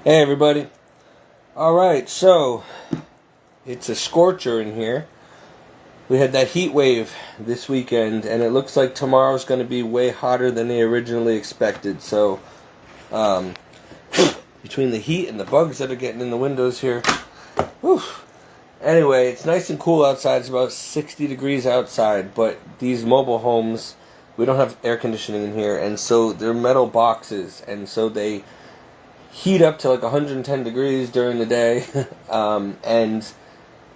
Hey everybody. Alright, so it's a scorcher in here. We had that heat wave this weekend, and it looks like tomorrow's going to be way hotter than they originally expected. So, between the heat and the bugs that are getting in the windows here, whew. Anyway, it's nice and cool outside. It's about 60 degrees outside, but these mobile homes, we don't have air conditioning in here, and so they're metal boxes, and so they heat up to like 110 degrees during the day, and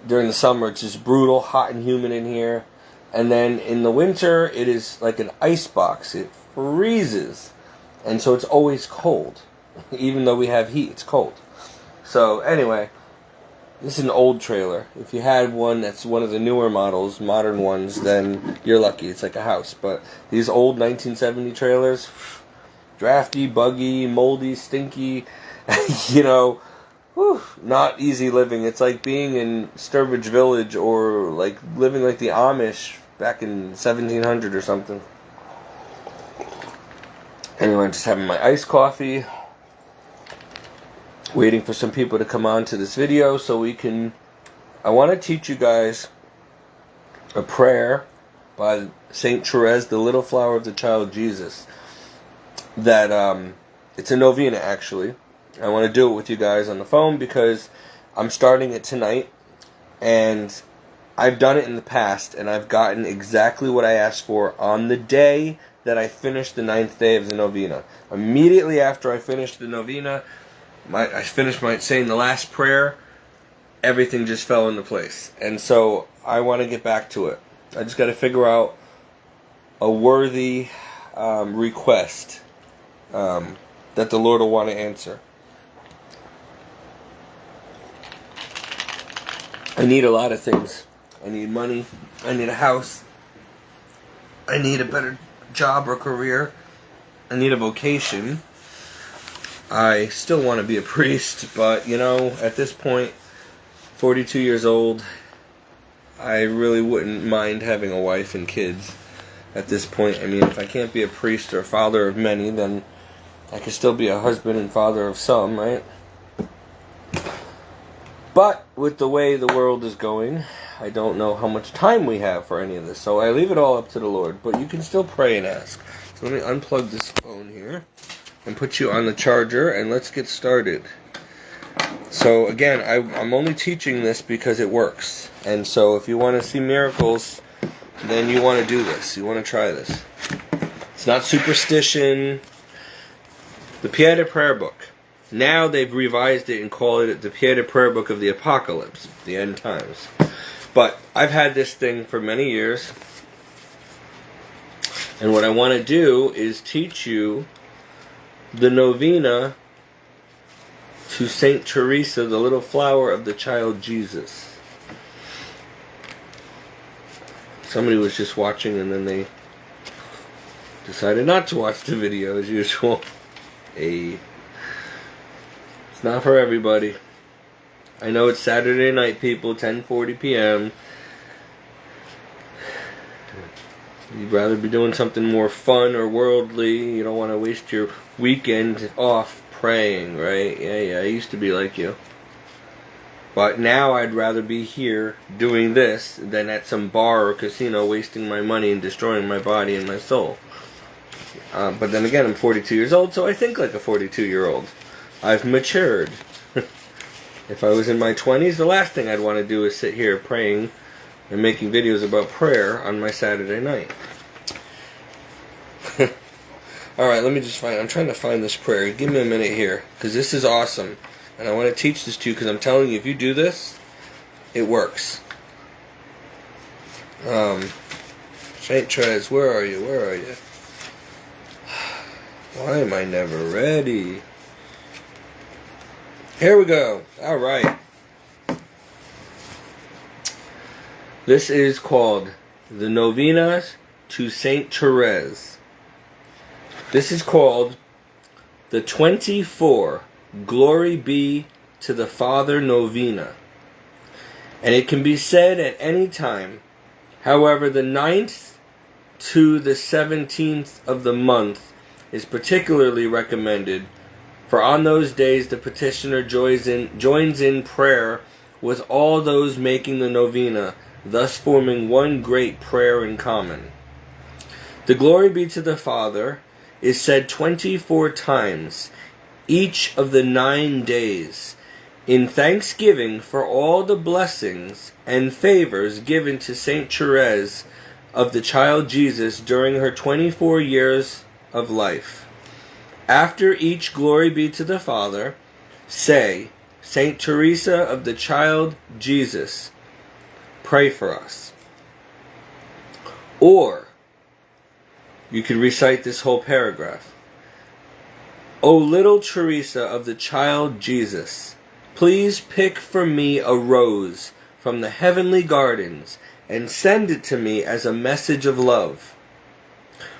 during the summer it's just brutal, hot and humid in here. And then in the winter it is like an ice box. It freezes, and so it's always cold. Even though we have heat, it's cold. So anyway, this is an old trailer. If you had one that's one of the newer models, modern ones, then you're lucky. It's like a house. But these old 1970 trailers, drafty, buggy, moldy, stinky, not easy living. It's like being in Sturbridge Village or like living like the Amish back in 1700 or something. Anyway, I'm just having my iced coffee, waiting for some people to come on to this video so I want to teach you guys a prayer by Saint Therese, the Little Flower of the Child Jesus. That it's a novena, actually. I want to do it with you guys on the phone because I'm starting it tonight, and I've done it in the past, and I've gotten exactly what I asked for on the day that I finished the 9th day of the novena. Immediately after I finished the novena, I finished saying the last prayer, everything just fell into place. And so I want to get back to it. I just got to figure out a worthy request that the Lord will want to answer. I need a lot of things. I need money. I need a house. I need a better job or career. I need a vocation. I still want to be a priest, but at this point, 42 years old, I really wouldn't mind having a wife and kids. At this point, I mean, if I can't be a priest or father of many, then I could still be a husband and father of some, right? But with the way the world is going, I don't know how much time we have for any of this. So I leave it all up to the Lord. But you can still pray and ask. So let me unplug this phone here and put you on the charger, and let's get started. So again, I'm only teaching this because it works. And so if you want to see miracles, then you want to do this. You want to try this. It's not superstition. The Pieta Prayer Book. Now they've revised it and called it the Pieta Prayer Book of the Apocalypse, the end times. But I've had this thing for many years. And what I want to do is teach you the novena to Saint Teresa, the Little Flower of the Child Jesus. Somebody was just watching and then they decided not to watch the video as usual. It's not for everybody. I know it's Saturday night, people, 10:40 p.m. You'd rather be doing something more fun or worldly. You don't want to waste your weekend off praying, right? Yeah, I used to be like you. But now I'd rather be here doing this than at some bar or casino wasting my money and destroying my body and my soul. But then again, I'm 42 years old, so I think like a 42-year-old. I've matured. If I was in my 20s, the last thing I'd want to do is sit here praying and making videos about prayer on my Saturday night. Alright, let me just I'm trying to find this prayer. Give me a minute here, because this is awesome. And I want to teach this to you, because I'm telling you, if you do this, it works. Saint Therese, where are you? Where are you? Why am I never ready? Here we go. Alright. This is called the Novena to Saint Therese. This is called the 24 Glory Be to the Father Novena. And it can be said at any time. However, the 9th to the 17th of the month is particularly recommended For on those days the petitioner joins in prayer with all those making the novena, thus forming one great prayer in common. The glory be to the Father is said 24 times each of the 9 days, in thanksgiving for all the blessings and favors given to Saint Therese of the Child Jesus during her 24 years of life. After each glory be to the Father, say, Saint Teresa of the Child Jesus, pray for us. Or, you could recite this whole paragraph. O little Teresa of the Child Jesus, please pick for me a rose from the heavenly gardens and send it to me as a message of love.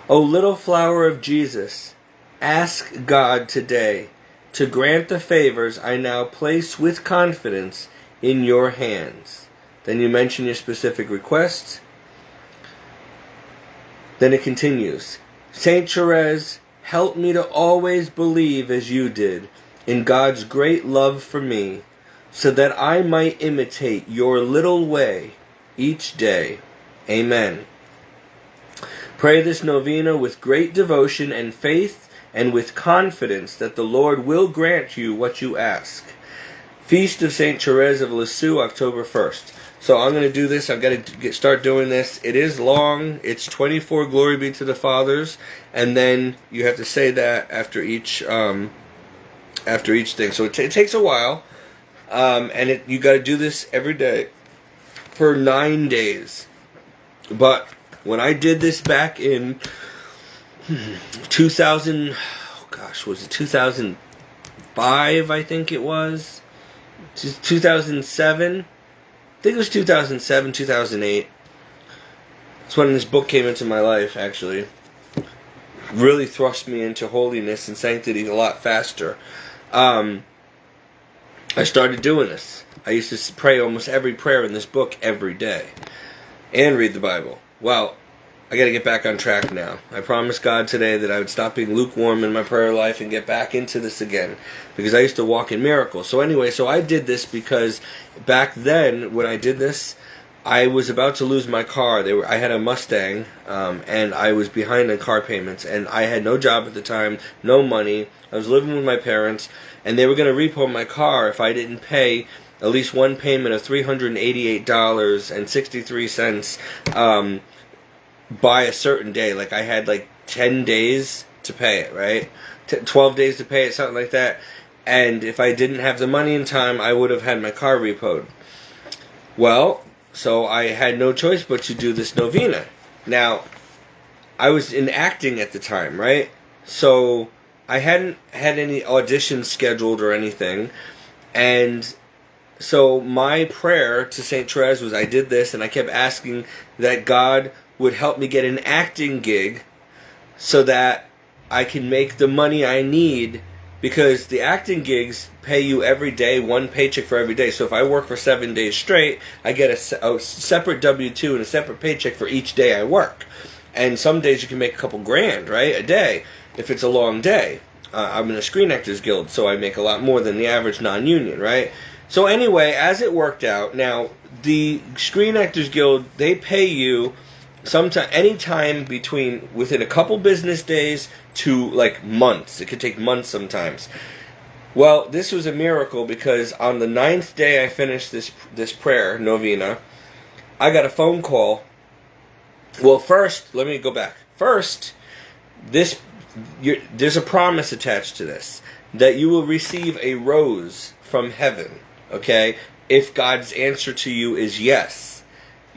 O little flower of Jesus, ask God today to grant the favors I now place with confidence in your hands. Then you mention your specific requests. Then it continues. Saint Therese, help me to always believe as you did in God's great love for me, so that I might imitate your little way each day. Amen. Pray this novena with great devotion and faith, and with confidence that the Lord will grant you what you ask. Feast of Saint Therese of Lisieux, October 1st. So I'm going to do this. I've got to start doing this. It is long. It's 24 Glory be to the Fathers, and then you have to say that after each thing. So it takes a while, and you got to do this every day for 9 days. But when I did this back in 2000, was it 2005? I think it was 2007. I think it was 2007, 2008. That's when this book came into my life, actually. Really thrust me into holiness and sanctity a lot faster. I started doing this. I used to pray almost every prayer in this book every day. And read the Bible. Well, I got to get back on track now. I promised God today that I would stop being lukewarm in my prayer life and get back into this again, because I used to walk in miracles. So anyway, I did this because back then when I did this, I was about to lose my car. I had a Mustang, and I was behind on car payments, and I had no job at the time, no money. I was living with my parents, and they were going to repo my car if I didn't pay at least one payment of $388.63 by a certain day. Like, I had 10 days to pay it, right? 12 days to pay it, something like that. And if I didn't have the money in time, I would have had my car repoed. Well, so I had no choice but to do this novena. Now, I was in acting at the time, right? So I hadn't had any auditions scheduled or anything. And so my prayer to St. Therese was, I did this, and I kept asking that God would help me get an acting gig so that I can make the money I need, because the acting gigs pay you every day, one paycheck for every day. So if I work for 7 days straight, I get a separate W-2 and a separate paycheck for each day I work. And some days you can make a couple grand, right, a day, if it's a long day. I'm in a Screen Actors Guild, so I make a lot more than the average non-union, right? So anyway, as it worked out, now, the Screen Actors Guild, they pay you anytime within a couple business days to months. It could take months sometimes. Well, this was a miracle, because on the 9th day I finished this prayer novena, I got a phone call. Well, first, let me go back. First, there's a promise attached to this, that you will receive a rose from heaven, okay? If God's answer to you is yes.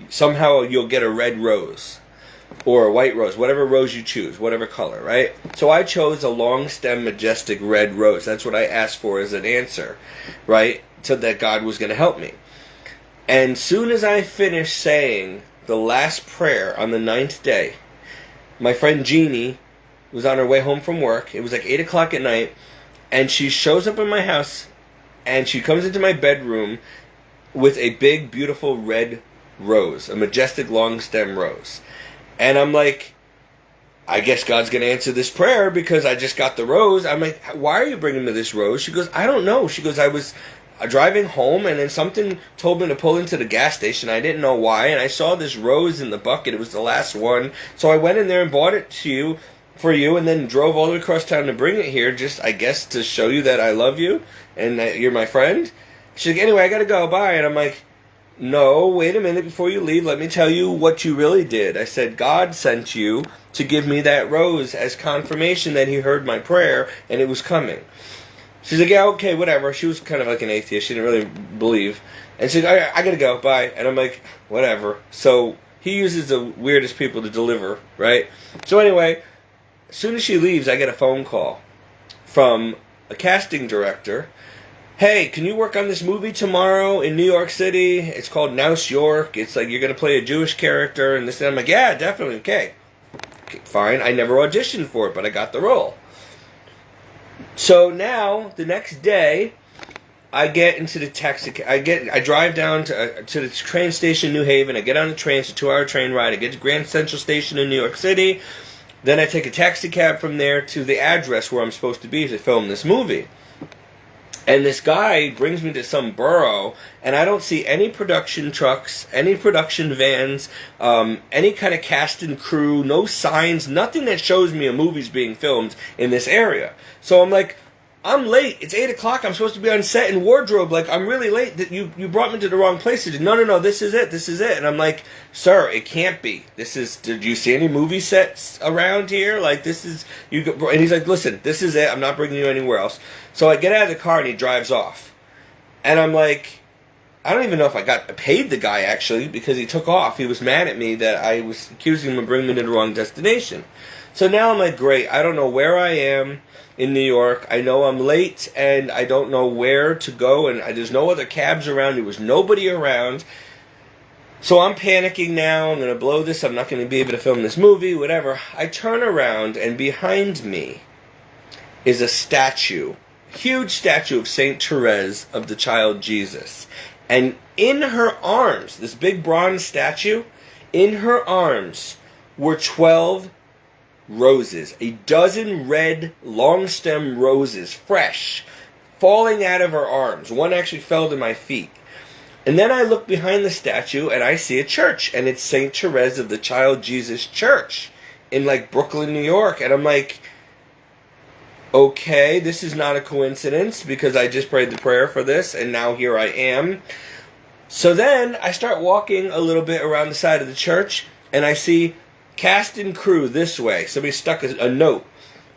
Somehow you'll get a red rose or a white rose, whatever rose you choose, whatever color, right? So I chose a long stem majestic red rose. That's what I asked for as an answer, right? So that God was going to help me. And soon as I finished saying the last prayer on the 9th day, my friend Jeannie was on her way home from work. It was 8 o'clock at night, and she shows up in my house, and she comes into my bedroom with a big, beautiful red rose, a majestic long stem rose. And I'm like, I guess God's going to answer this prayer because I just got the rose. I'm like, why are you bringing me this rose? She goes, I don't know. She goes, I was driving home and then something told me to pull into the gas station. I didn't know why. And I saw this rose in the bucket. It was the last one. So I went in there and bought it for you and then drove all the way across town to bring it here just, I guess, to show you that I love you and that you're my friend. She's like, anyway, I got to go. Bye. And I'm like, no, wait a minute before you leave. Let me tell you what you really did. I said, God sent you to give me that rose as confirmation that he heard my prayer and it was coming. She's like, yeah, okay, whatever. She was kind of like an atheist. She didn't really believe. And she's like, I gotta go, bye. And I'm like, whatever. So he uses the weirdest people to deliver, right? So anyway, as soon as she leaves, I get a phone call from a casting director. Hey, can you work on this movie tomorrow in New York City? It's called Naus York. It's like you're going to play a Jewish character and this and I'm like, yeah, definitely, okay, fine. I never auditioned for it, but I got the role. So now, the next day, I get into the taxi. I drive down to the train station in New Haven. I get on the train. It's a 2-hour train ride. I get to Grand Central Station in New York City. Then I take a taxi cab from there to the address where I'm supposed to be to film this movie. And this guy brings me to some borough, and I don't see any production trucks, any production vans, any kind of cast and crew, no signs, nothing that shows me a movie's being filmed in this area. So I'm like, I'm late. It's 8 o'clock. I'm supposed to be on set in wardrobe. Like, I'm really late. That you brought me to the wrong place. He said, no, this is it. This is it. And I'm like, sir, it can't be. Did you see any movie sets around here? Like, this is, and he's like, listen, this is it. I'm not bringing you anywhere else. So I get out of the car and he drives off. And I'm like, I don't even know if I got paid the guy, actually, because he took off. He was mad at me that I was accusing him of bringing me to the wrong destination. So now I'm like, great, I don't know where I am in New York. I know I'm late, and I don't know where to go, and there's no other cabs around. There was nobody around. So I'm panicking now. I'm going to blow this. I'm not going to be able to film this movie, whatever. I turn around, and behind me is a statue, huge statue of Saint Therese of the Child Jesus. And in her arms, this big bronze statue, in her arms were 12 roses, a dozen red long stem roses, fresh, falling out of her arms. One actually fell to my feet. And then I look behind the statue and I see a church, and it's St. Therese of the Child Jesus Church in like Brooklyn, New York. And I'm like, okay, this is not a coincidence because I just prayed the prayer for this and now here I am. So then I start walking a little bit around the side of the church and I see cast and crew this way. Somebody stuck a note.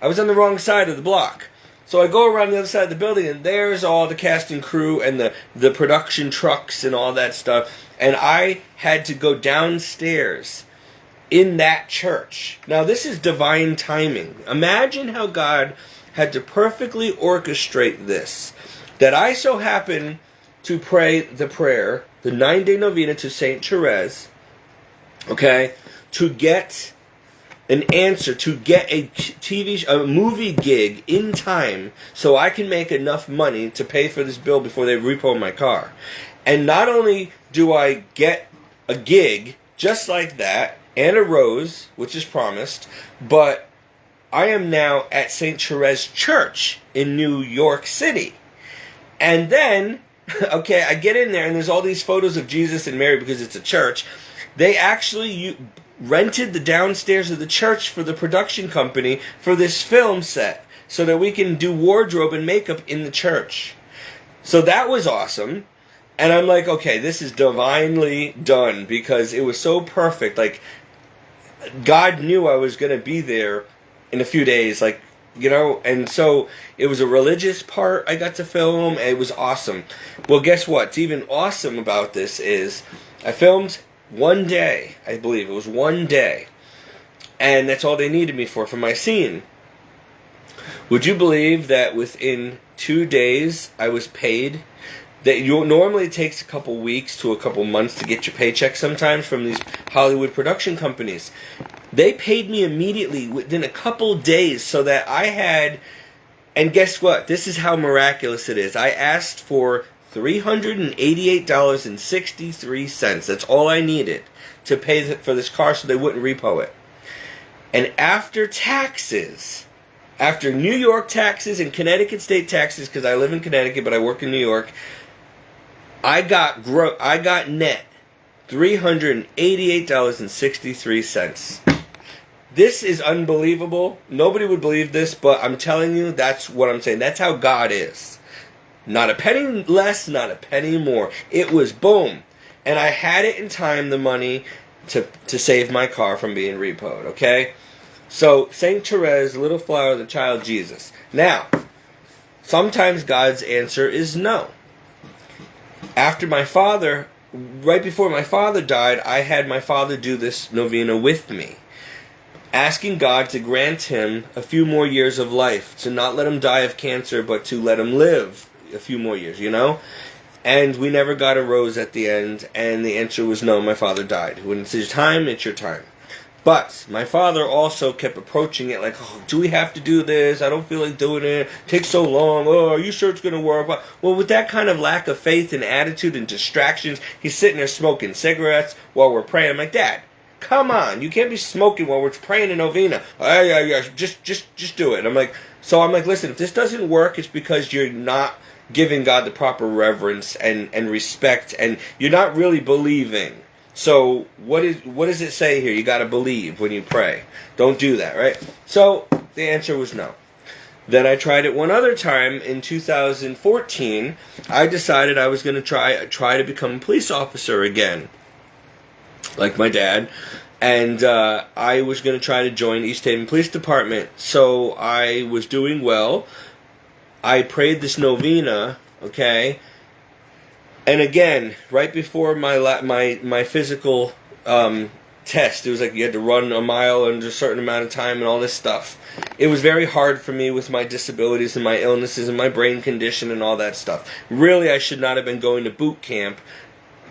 I was on the wrong side of the block. So I go around the other side of the building, and there's all the cast and crew and the production trucks and all that stuff. And I had to go downstairs in that church. Now, this is divine timing. Imagine how God had to perfectly orchestrate this. That I so happen to pray the prayer, the 9-day novena to St. Therese, okay, to get an answer, to get a movie gig in time so I can make enough money to pay for this bill before they repo my car. And not only do I get a gig just like that, and a rose, which is promised, but I am now at St. Therese Church in New York City. And then, okay, I get in there and there's all these photos of Jesus and Mary because it's a church. They actually rented the downstairs of the church for the production company for this film set so that we can do wardrobe and makeup in the church. So that was awesome. And I'm like, okay, this is divinely done because it was so perfect. Like, God knew I was going to be there in a few days, like, you know, and so it was a religious part I got to film. And it was awesome. Well, guess what's even awesome about this is I filmed one day, I believe. It was one day. And that's all they needed me for my scene. Would you believe that within 2 days I was paid? That normally it takes a couple weeks to a couple months to get your paycheck sometimes from these Hollywood production companies. They paid me immediately within a couple days so that I had, and guess what? This is how miraculous it is. I asked for $388.63. That's all I needed to pay for this car so they wouldn't repo it. And after taxes, after New York taxes and Connecticut state taxes, because I live in Connecticut but I work in New York, I got net $388.63. This is unbelievable. Nobody would believe this, but I'm telling you, that's what I'm saying. That's how God is. Not a penny less, not a penny more. It was boom. And I had it in time, the money, to save my car from being repoed, okay? So, St. Therese, Little Flower of the Child Jesus. Now, sometimes God's answer is no. After my father, right before my father died, I had my father do this novena with me, asking God to grant him a few more years of life, to not let him die of cancer, but to let him live a few more years, you know? And we never got a rose at the end, and the answer was no, my father died. When it's your time, it's your time. But my father also kept approaching it like, oh, do we have to do this? I don't feel like doing it. It takes so long. Oh, are you sure it's going to work? Well, with that kind of lack of faith and attitude and distractions, he's sitting there smoking cigarettes while we're praying. I'm like, Dad, come on. You can't be smoking while we're praying a novena. Oh, yeah, just do it. And I'm like, listen, if this doesn't work, it's because you're not giving God the proper reverence and respect, and you're not really believing. So what does it say here? You got to believe when you pray. Don't do that, right? So the answer was no. Then I tried it one other time in 2014. I decided I was going to try to become a police officer again, like my dad. And I was going to try to join East Haven Police Department. So I was doing well. I prayed this novena, okay? And again, right before my physical test, it was like you had to run a mile in a certain amount of time and all this stuff. It was very hard for me with my disabilities and my illnesses and my brain condition and all that stuff. Really, I should not have been going to boot camp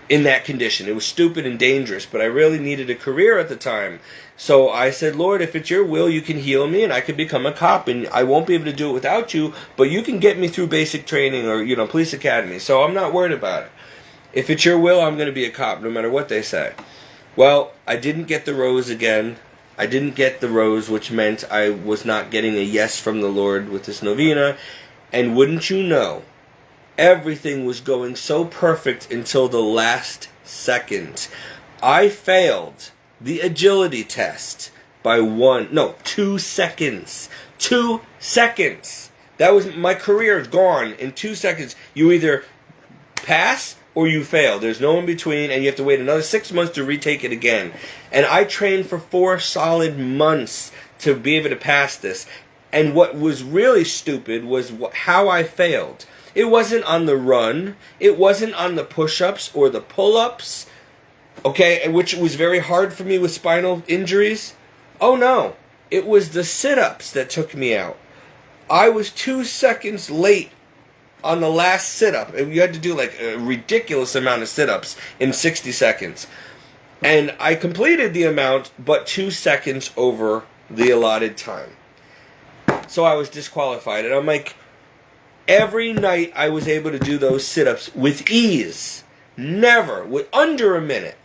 in that condition. It was stupid and dangerous, but I really needed a career at the time. So I said, Lord, if it's your will, you can heal me and I could become a cop, and I won't be able to do it without you, but you can get me through basic training or, police academy. So I'm not worried about it. If it's your will, I'm going to be a cop, no matter what they say. Well, I didn't get the rose again. I didn't get the rose, which meant I was not getting a yes from the Lord with this novena. And wouldn't you know, everything was going so perfect until the last second. I failed the agility test by 2 seconds. 2 seconds. That was, my career is gone in 2 seconds. You either pass or you fail. There's no in between, and you have to wait another 6 months to retake it again. And I trained for 4 solid months to be able to pass this. And what was really stupid was how I failed. It wasn't on the run. It wasn't on the push-ups or the pull-ups, okay, which was very hard for me with spinal injuries. Oh, no. It was the sit-ups that took me out. I was 2 seconds late on the last sit-up. You had to do like a ridiculous amount of sit-ups in 60 seconds. And I completed the amount, but 2 seconds over the allotted time. So I was disqualified. And I'm like, every night I was able to do those sit-ups with ease. Never. With under a minute.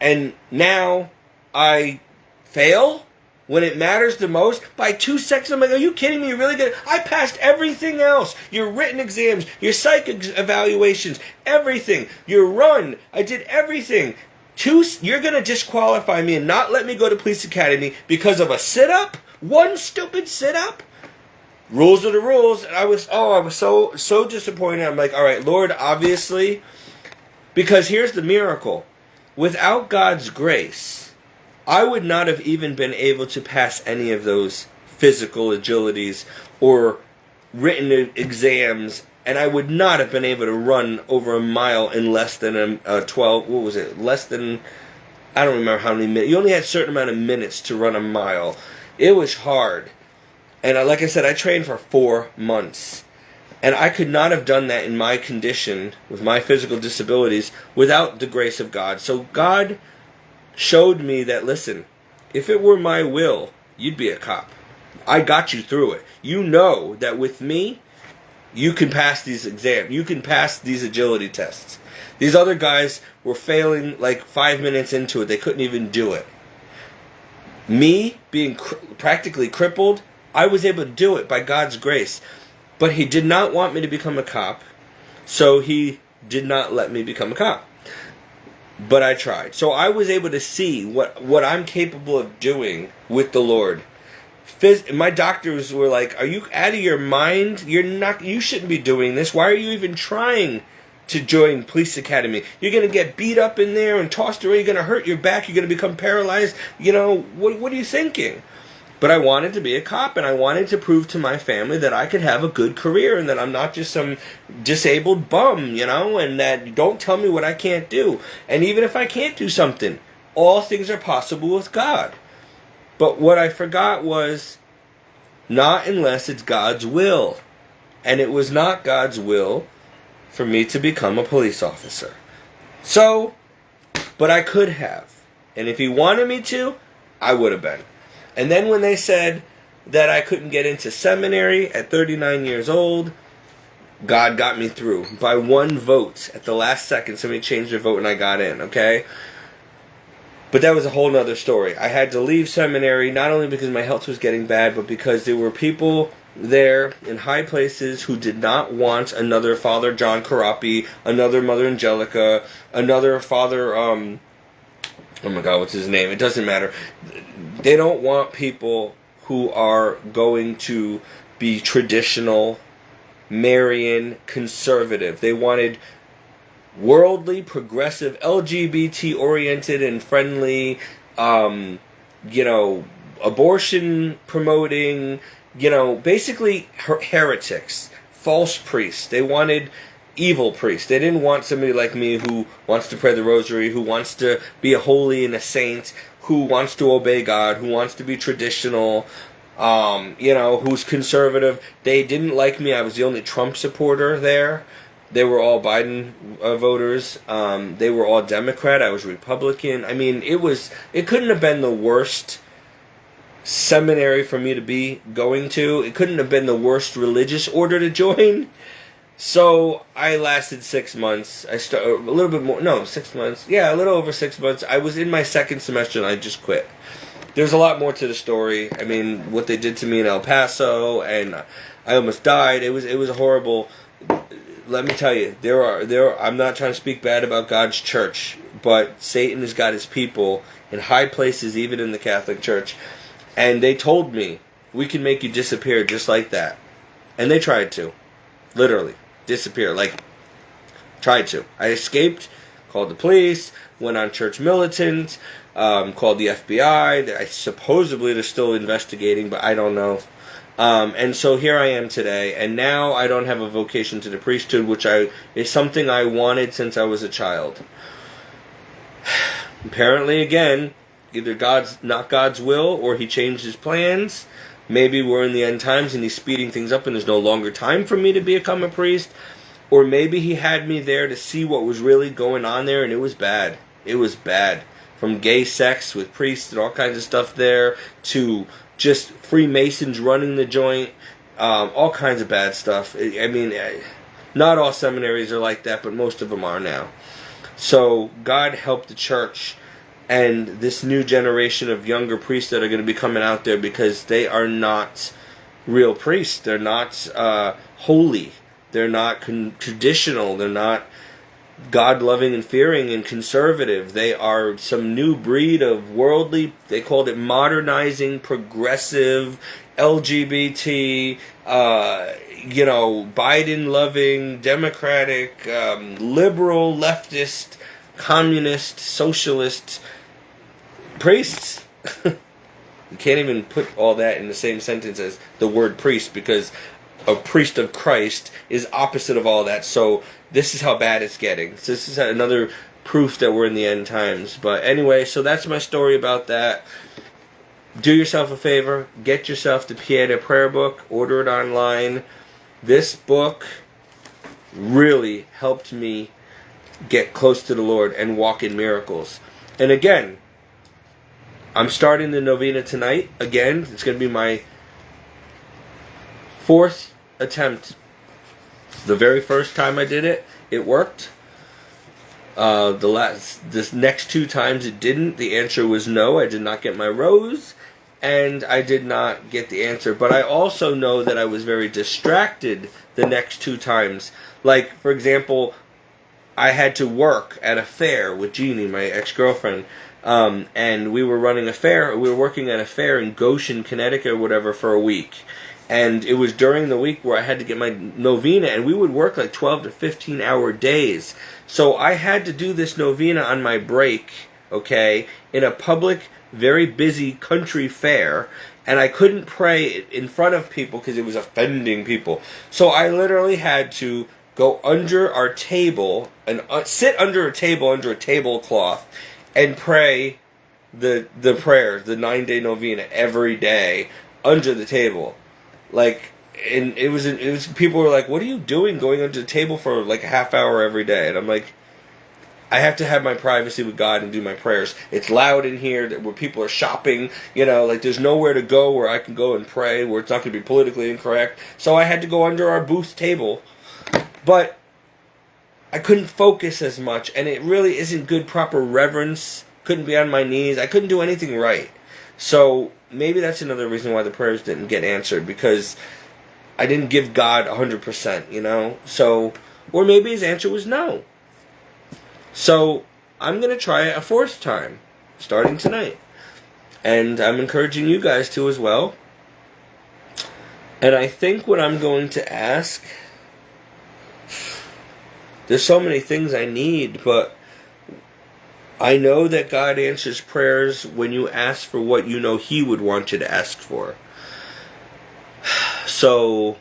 And now I fail when it matters the most by 2 seconds. I'm like, are you kidding me? You're really good. I passed everything else. Your written exams, your psych evaluations, everything. Your run. I did everything. You're going to disqualify me and not let me go to police academy because of a sit-up? One stupid sit-up? Rules are the rules. And I was so disappointed. I'm like, all right, Lord, obviously, because here's the miracle. Without God's grace, I would not have even been able to pass any of those physical agilities or written exams, and I would not have been able to run over a mile in less than I don't remember how many minutes. You only had a certain amount of minutes to run a mile. It was hard. And like I said, I trained for 4 months. And I could not have done that in my condition, with my physical disabilities, without the grace of God. So God showed me that, listen, if it were my will, you'd be a cop. I got you through it. You know that with me, you can pass these exams. You can pass these agility tests. These other guys were failing like 5 minutes into it. They couldn't even do it. Me being practically crippled, I was able to do it by God's grace. But he did not want me to become a cop, so he did not let me become a cop. But I tried. So I was able to see what I'm capable of doing with the Lord. My doctors were like, "Are you out of your mind? You shouldn't be doing this. Why are you even trying to join police academy? You're going to get beat up in there and tossed around. You're going to hurt your back. You're going to become paralyzed. What are you thinking?" But I wanted to be a cop, and I wanted to prove to my family that I could have a good career and that I'm not just some disabled bum, and that don't tell me what I can't do. And even if I can't do something, all things are possible with God. But what I forgot was not unless it's God's will. And it was not God's will for me to become a police officer. So, but I could have. And if he wanted me to, I would have been. And then when they said that I couldn't get into seminary at 39 years old, God got me through by one vote. At the last second, somebody changed their vote and I got in, okay? But that was a whole nother story. I had to leave seminary, not only because my health was getting bad, but because there were people there in high places who did not want another Father John Carapi, another Mother Angelica, another Father, oh my God, what's his name? It doesn't matter. They don't want people who are going to be traditional, Marian, conservative. They wanted worldly, progressive, LGBT-oriented and friendly, abortion promoting, basically heretics, false priests. They wanted evil priests. They didn't want somebody like me who wants to pray the rosary, who wants to be a holy and a saint, who wants to obey God, who wants to be traditional, who's conservative. They didn't like me. I was the only Trump supporter there. They were all Biden voters. They were all Democrat. I was Republican. I mean, it couldn't have been the worst seminary for me to be going to. It couldn't have been the worst religious order to join. So I lasted 6 months. A little bit more. No, 6 months. Yeah, a little over 6 months. I was in my second semester and I just quit. There's a lot more to the story. I mean, what they did to me in El Paso, and I almost died. It was horrible. Let me tell you, I'm not trying to speak bad about God's church, but Satan has got his people in high places, even in the Catholic Church. And they told me, we can make you disappear just like that. And they tried to. Literally. Disappear. Tried to. I escaped, called the police, went on church militant, called the FBI. Supposedly they're still investigating, but I don't know. And so here I am today, and now I don't have a vocation to the priesthood, which is something I wanted since I was a child. Apparently, again, either not God's will, or he changed his plans. Maybe we're in the end times and he's speeding things up and there's no longer time for me to become a priest. Or maybe he had me there to see what was really going on there, and it was bad. It was bad. From gay sex with priests and all kinds of stuff there, to just Freemasons running the joint, all kinds of bad stuff. I mean, not all seminaries are like that, but most of them are now. So God help the church and this new generation of younger priests that are going to be coming out there, because they are not real priests. They're not holy. They're not traditional. They're not God-loving and fearing and conservative. They are some new breed of worldly, they called it modernizing, progressive, LGBT, Biden-loving, democratic, liberal, leftist, communist, socialist priests. You can't even put all that in the same sentence as the word priest, because a priest of Christ is opposite of all that. So this is how bad it's getting. So this is another proof that we're in the end times. But anyway, so that's my story about that. Do yourself a favor. Get yourself the Pieta prayer book. Order it online. This book really helped me get close to the Lord and walk in miracles. And again, I'm starting the novena tonight. Again, it's going to be my 4th attempt. The very first time I did it, it worked. This next 2 times it didn't. The answer was no. I did not get my rose. and I did not get the answer. But I also know that I was very distracted the next 2 times. Like, for example, I had to work at a fair with Jeannie, my ex-girlfriend, and we were running a fair. We were working at a fair in Goshen, Connecticut, or whatever, for a week. And it was during the week where I had to get my novena, and we would work like 12 to 15-hour days. So I had to do this novena on my break, okay, in a public, very busy country fair, and I couldn't pray in front of people because it was offending people. So I literally had to go under our table and sit under a table under a tablecloth and pray the prayers, the 9-day novena every day under the table. Like, and it was people were like, "What are you doing going under the table for like a half hour every day?" And I'm like, I have to have my privacy with God and do my prayers. It's loud in here where people are shopping, like there's nowhere to go where I can go and pray, where it's not going to be politically incorrect. So I had to go under our booth table. But I couldn't focus as much, and it really isn't good proper reverence. Couldn't be on my knees. I couldn't do anything right. So maybe that's another reason why the prayers didn't get answered, because I didn't give God 100%, So, or maybe his answer was no. So I'm going to try it a 4th time, starting tonight. And I'm encouraging you guys to as well. And I think what I'm going to ask... There's so many things I need, but I know that God answers prayers when you ask for what you know he would want you to ask for. So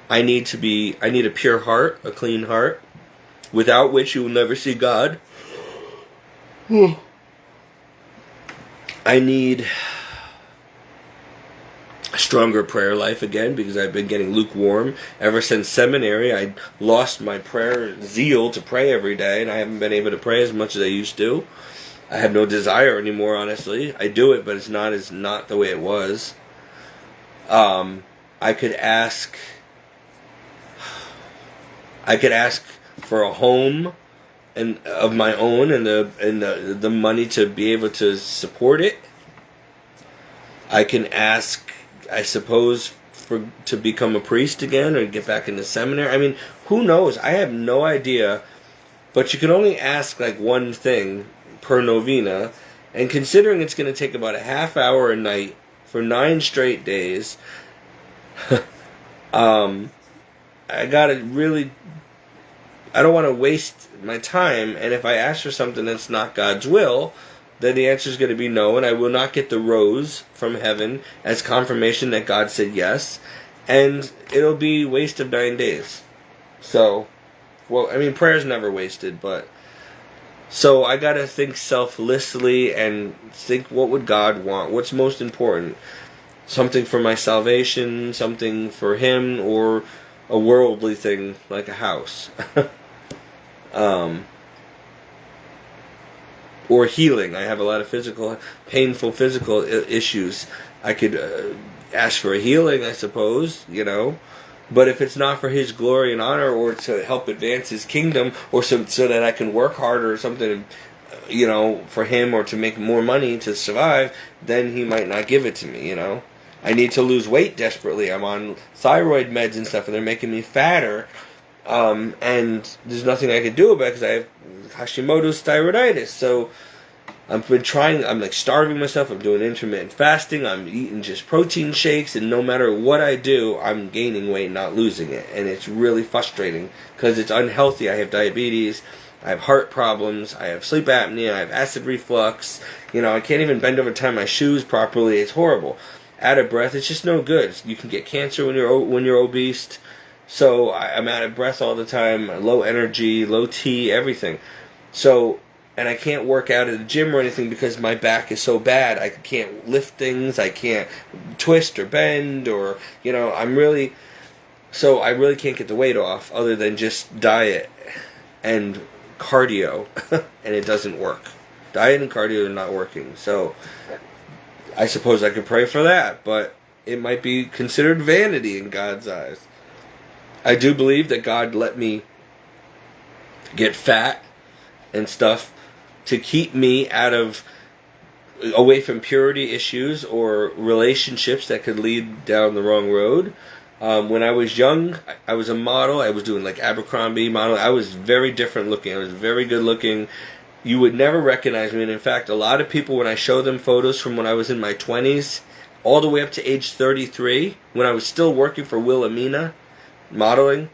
I need a pure heart, a clean heart, without which you will never see God. I need a stronger prayer life again, because I've been getting lukewarm. Ever since seminary, I lost my prayer zeal to pray every day, and I haven't been able to pray as much as I used to. I have no desire anymore, honestly. I do it, but it's not the way it was. I could ask for a home and of my own, and the money to be able to support it. I can ask, I suppose, to become a priest again or get back into seminary. I mean, who knows? I have no idea. But you can only ask like one thing per novena, and considering it's going to take about a half hour a night for 9 straight days, I don't want to waste my time, and if I ask for something that's not God's will, then the answer is going to be no, and I will not get the rose from heaven as confirmation that God said yes, and it'll be a waste of 9 days. So, prayer's never wasted, but so I got to think selflessly and think, what would God want? What's most important? Something for my salvation, something for him, or a worldly thing like a house. Or healing. I have a lot of painful physical issues. I could ask for a healing, I suppose, But if it's not for his glory and honor, or to help advance his kingdom, or so that I can work harder or something, for him, or to make more money to survive, then he might not give it to me, I need to lose weight desperately. I'm on thyroid meds and stuff, and they're making me fatter. And there's nothing I can do about it because I have Hashimoto's thyroiditis. So I've been trying, I'm like starving myself. I'm doing intermittent fasting. I'm eating just protein shakes. And no matter what I do, I'm gaining weight, not losing it. And it's really frustrating because it's unhealthy. I have diabetes. I have heart problems. I have sleep apnea. I have acid reflux. I can't even bend over to tie my shoes properly. It's horrible. Out of breath. It's just no good. You can get cancer when you're obese. So I'm out of breath all the time, low energy, low T, everything. So, and I can't work out at the gym or anything because my back is so bad. I can't lift things, I can't twist or bend, or, I really can't get the weight off other than just diet and cardio, and it doesn't work. Diet and cardio are not working. So I suppose I could pray for that, but it might be considered vanity in God's eyes. I do believe that God let me get fat and stuff to keep me out of away from purity issues or relationships that could lead down the wrong road. When I was young, I was a model. I was doing like Abercrombie model. I was very different looking. I was very good looking. You would never recognize me. And in fact, a lot of people, when I show them photos from when I was in my 20s, all the way up to age 33, when I was still working for Wilhelmina, modeling,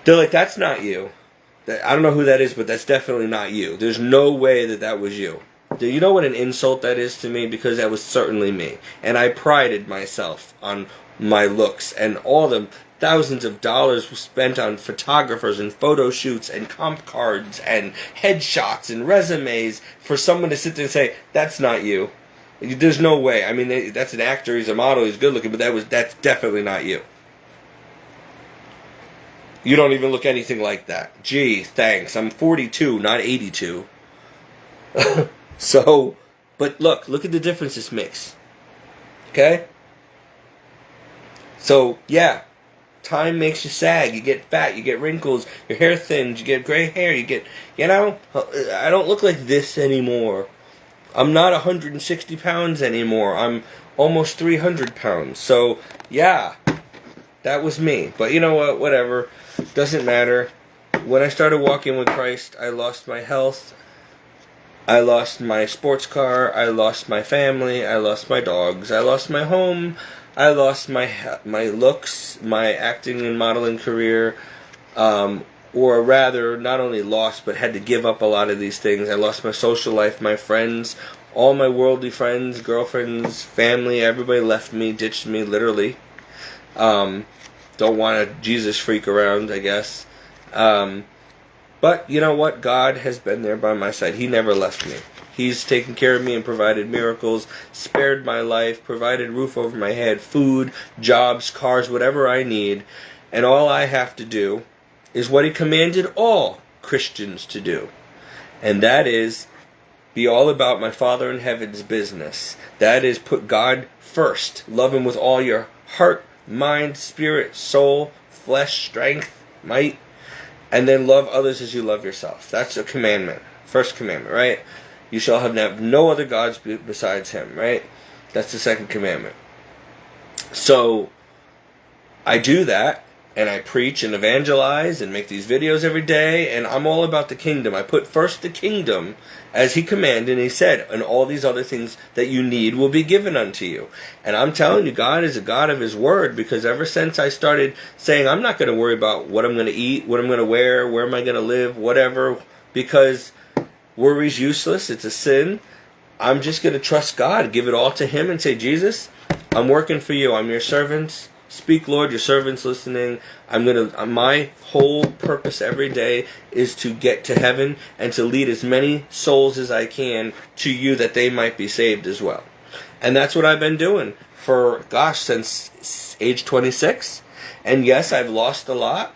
they're like, that's not you. I don't know who that is, but that's definitely not you. There's no way that that was you. Do you know what an insult that is to me? Because that was certainly me. And I prided myself on my looks, and all the thousands of dollars spent on photographers and photo shoots and comp cards and headshots and resumes for someone to sit there and say, that's not you. There's no way. I mean, that's an actor, he's a model, he's good looking, but that's definitely not you. You don't even look anything like that. Gee, thanks. I'm 42, not 82. So, but look at the difference this makes. Okay? So, yeah, time makes you sag, you get fat, you get wrinkles, your hair thins, you get gray hair, you get, I don't look like this anymore. I'm not 160 pounds anymore. I'm almost 300 pounds. So, yeah, that was me. But you know what, whatever, doesn't matter. When I started walking with Christ, I lost my health, I lost my sports car, I lost my family, I lost my dogs, I lost my home, I lost my looks, my acting and modeling career, or rather, not only lost, but had to give up a lot of these things. I lost my social life, my friends, all my worldly friends, girlfriends, family, everybody left me, ditched me, literally. Don't want a Jesus freak around, I guess. But you know what? God has been there by my side. He never left me. He's taken care of me and provided miracles, spared my life, provided roof over my head, food, jobs, cars, whatever I need. And all I have to do is what He commanded all Christians to do. And that is be all about my Father in heaven's business. That is put God first. Love Him with all your heart, mind, spirit, soul, flesh, strength, might. And then love others as you love yourself. That's a commandment. First commandment, right? You shall have no other gods besides Him, right? That's the second commandment. So, I do that, and I preach and evangelize and make these videos every day, and I'm all about the kingdom. I put first the kingdom as He commanded, and He said, and all these other things that you need will be given unto you. And I'm telling you, God is a God of His word, because ever since I started saying, I'm not going to worry about what I'm going to eat, what I'm going to wear, where am I going to live, whatever, because worry's useless, it's a sin. I'm just going to trust God, give it all to Him, and say, Jesus, I'm working for you, I'm your servant. Speak, Lord, your servant's listening. My whole purpose every day is to get to heaven and to lead as many souls as I can to you, that they might be saved as well. And that's what I've been doing for, since age 26. And yes, I've lost a lot,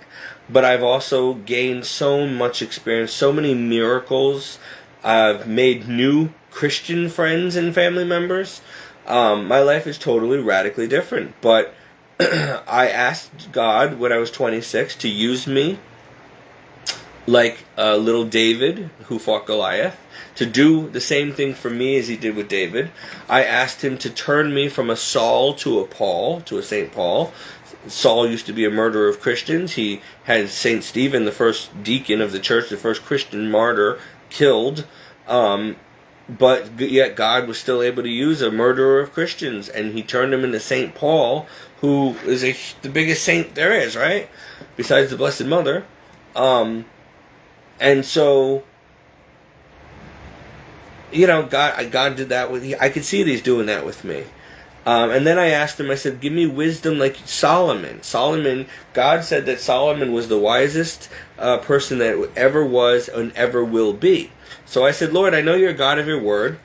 but I've also gained so much experience, so many miracles. I've made new Christian friends and family members. My life is totally, radically different, but I asked God when I was 26 to use me like little David who fought Goliath, to do the same thing for me as He did with David. I asked Him to turn me from a Saul to a Paul, to a St. Paul. Saul used to be a murderer of Christians. He had St. Stephen, the first deacon of the church, the first Christian martyr, killed. But yet God was still able to use a murderer of Christians, and He turned him into St. Paul, who is the biggest saint there is, right? Besides the Blessed Mother. And so, God did that with, I could see that He's doing that with me. And then I asked Him, I said, give me wisdom like Solomon. God said that Solomon was the wisest person that ever was and ever will be. So I said, Lord, I know You're a God of Your word.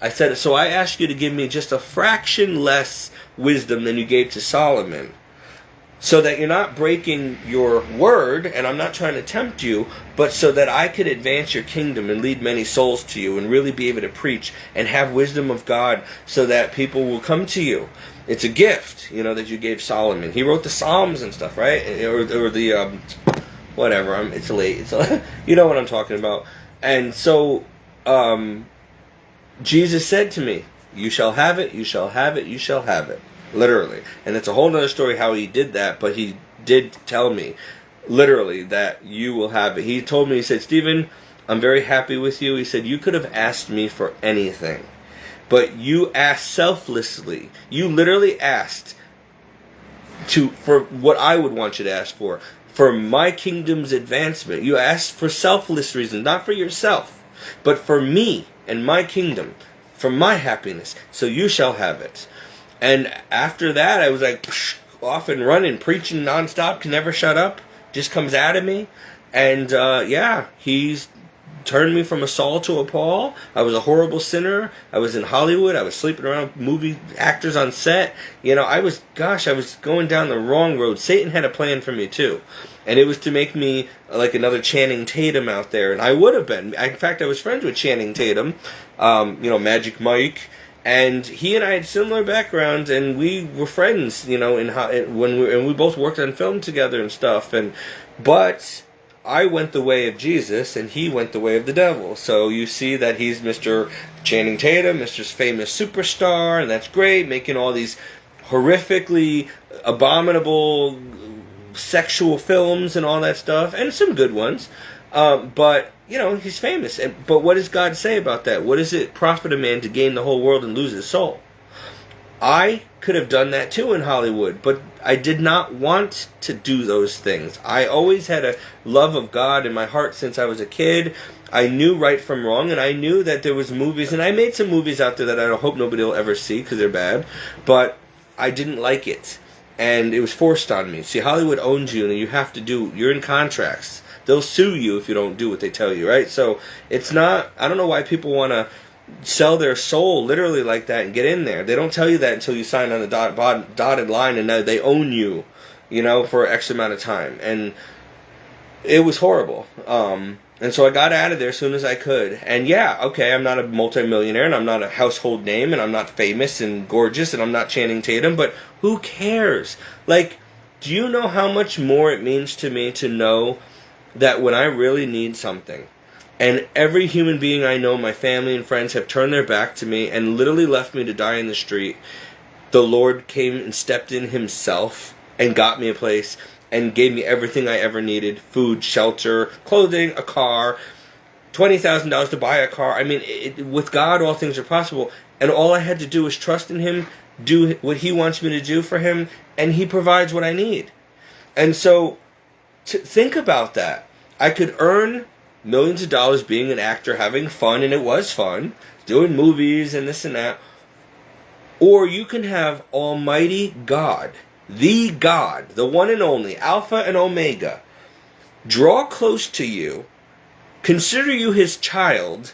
I said, so I ask You to give me just a fraction less wisdom than You gave to Solomon, so that You're not breaking Your word, and I'm not trying to tempt You, but so that I could advance Your kingdom and lead many souls to You and really be able to preach and have wisdom of God so that people will come to You. It's a gift, that You gave Solomon. He wrote the Psalms and stuff, right? Or the, whatever, it's late. You know what I'm talking about. And so, Jesus said to me, you shall have it, you shall have it, you shall have it. Literally. And it's a whole other story how he did that, but he did tell me, literally, that you will have it. He told me, he said, Stephen, I'm very happy with you. He said, you could have asked me for anything, but you asked selflessly. You literally asked for what I would want you to ask for my kingdom's advancement. You asked for selfless reasons, not for yourself, but for me and my kingdom, for my happiness. So you shall have it. And after that, I was like, off and running, preaching nonstop, can never shut up, just comes out of me. And yeah, he's turned me from a Saul to a Paul. I was a horrible sinner. I was in Hollywood. I was sleeping around movie actors on set. I was going down the wrong road. Satan had a plan for me too. And it was to make me like another Channing Tatum out there. And I would have been. In fact, I was friends with Channing Tatum, Magic Mike. And he and I had similar backgrounds, and we were friends, and we both worked on film together and stuff. But I went the way of Jesus, and he went the way of the devil. So you see that he's Mr. Channing Tatum, Mr. famous superstar, and that's great, making all these horrifically abominable sexual films and all that stuff, and some good ones. But he's famous. But what does God say about that? What does it profit a man to gain the whole world and lose his soul? I could have done that too in Hollywood, but I did not want to do those things. I always had a love of God in my heart since I was a kid. I knew right from wrong, and I knew that there was movies, and I made some movies out there that I hope nobody will ever see because they're bad, but I didn't like it, and it was forced on me. See, Hollywood owns you, and you're in contracts. They'll sue you if you don't do what they tell you, right? So it's not, I don't know why people want to sell their soul literally like that and get in there. They don't tell you that until you sign on the dotted line, and now they own you, for X amount of time. And it was horrible. And so I got out of there as soon as I could. And yeah, okay, I'm not a multimillionaire, and I'm not a household name, and I'm not famous and gorgeous, and I'm not Channing Tatum, but who cares? Like, do you know how much more it means to me to know that when I really need something, and every human being I know, my family and friends, have turned their back to me and literally left me to die in the street, the Lord came and stepped in himself and got me a place and gave me everything I ever needed: food, shelter, clothing, a car, $20,000 to buy a car. I mean, with God, all things are possible. And all I had to do was trust in him, do what he wants me to do for him, and he provides what I need. And so, think about that. I could earn millions of dollars being an actor, having fun, and it was fun, doing movies and this and that. Or you can have Almighty God, the one and only, Alpha and Omega, draw close to you, consider you his child,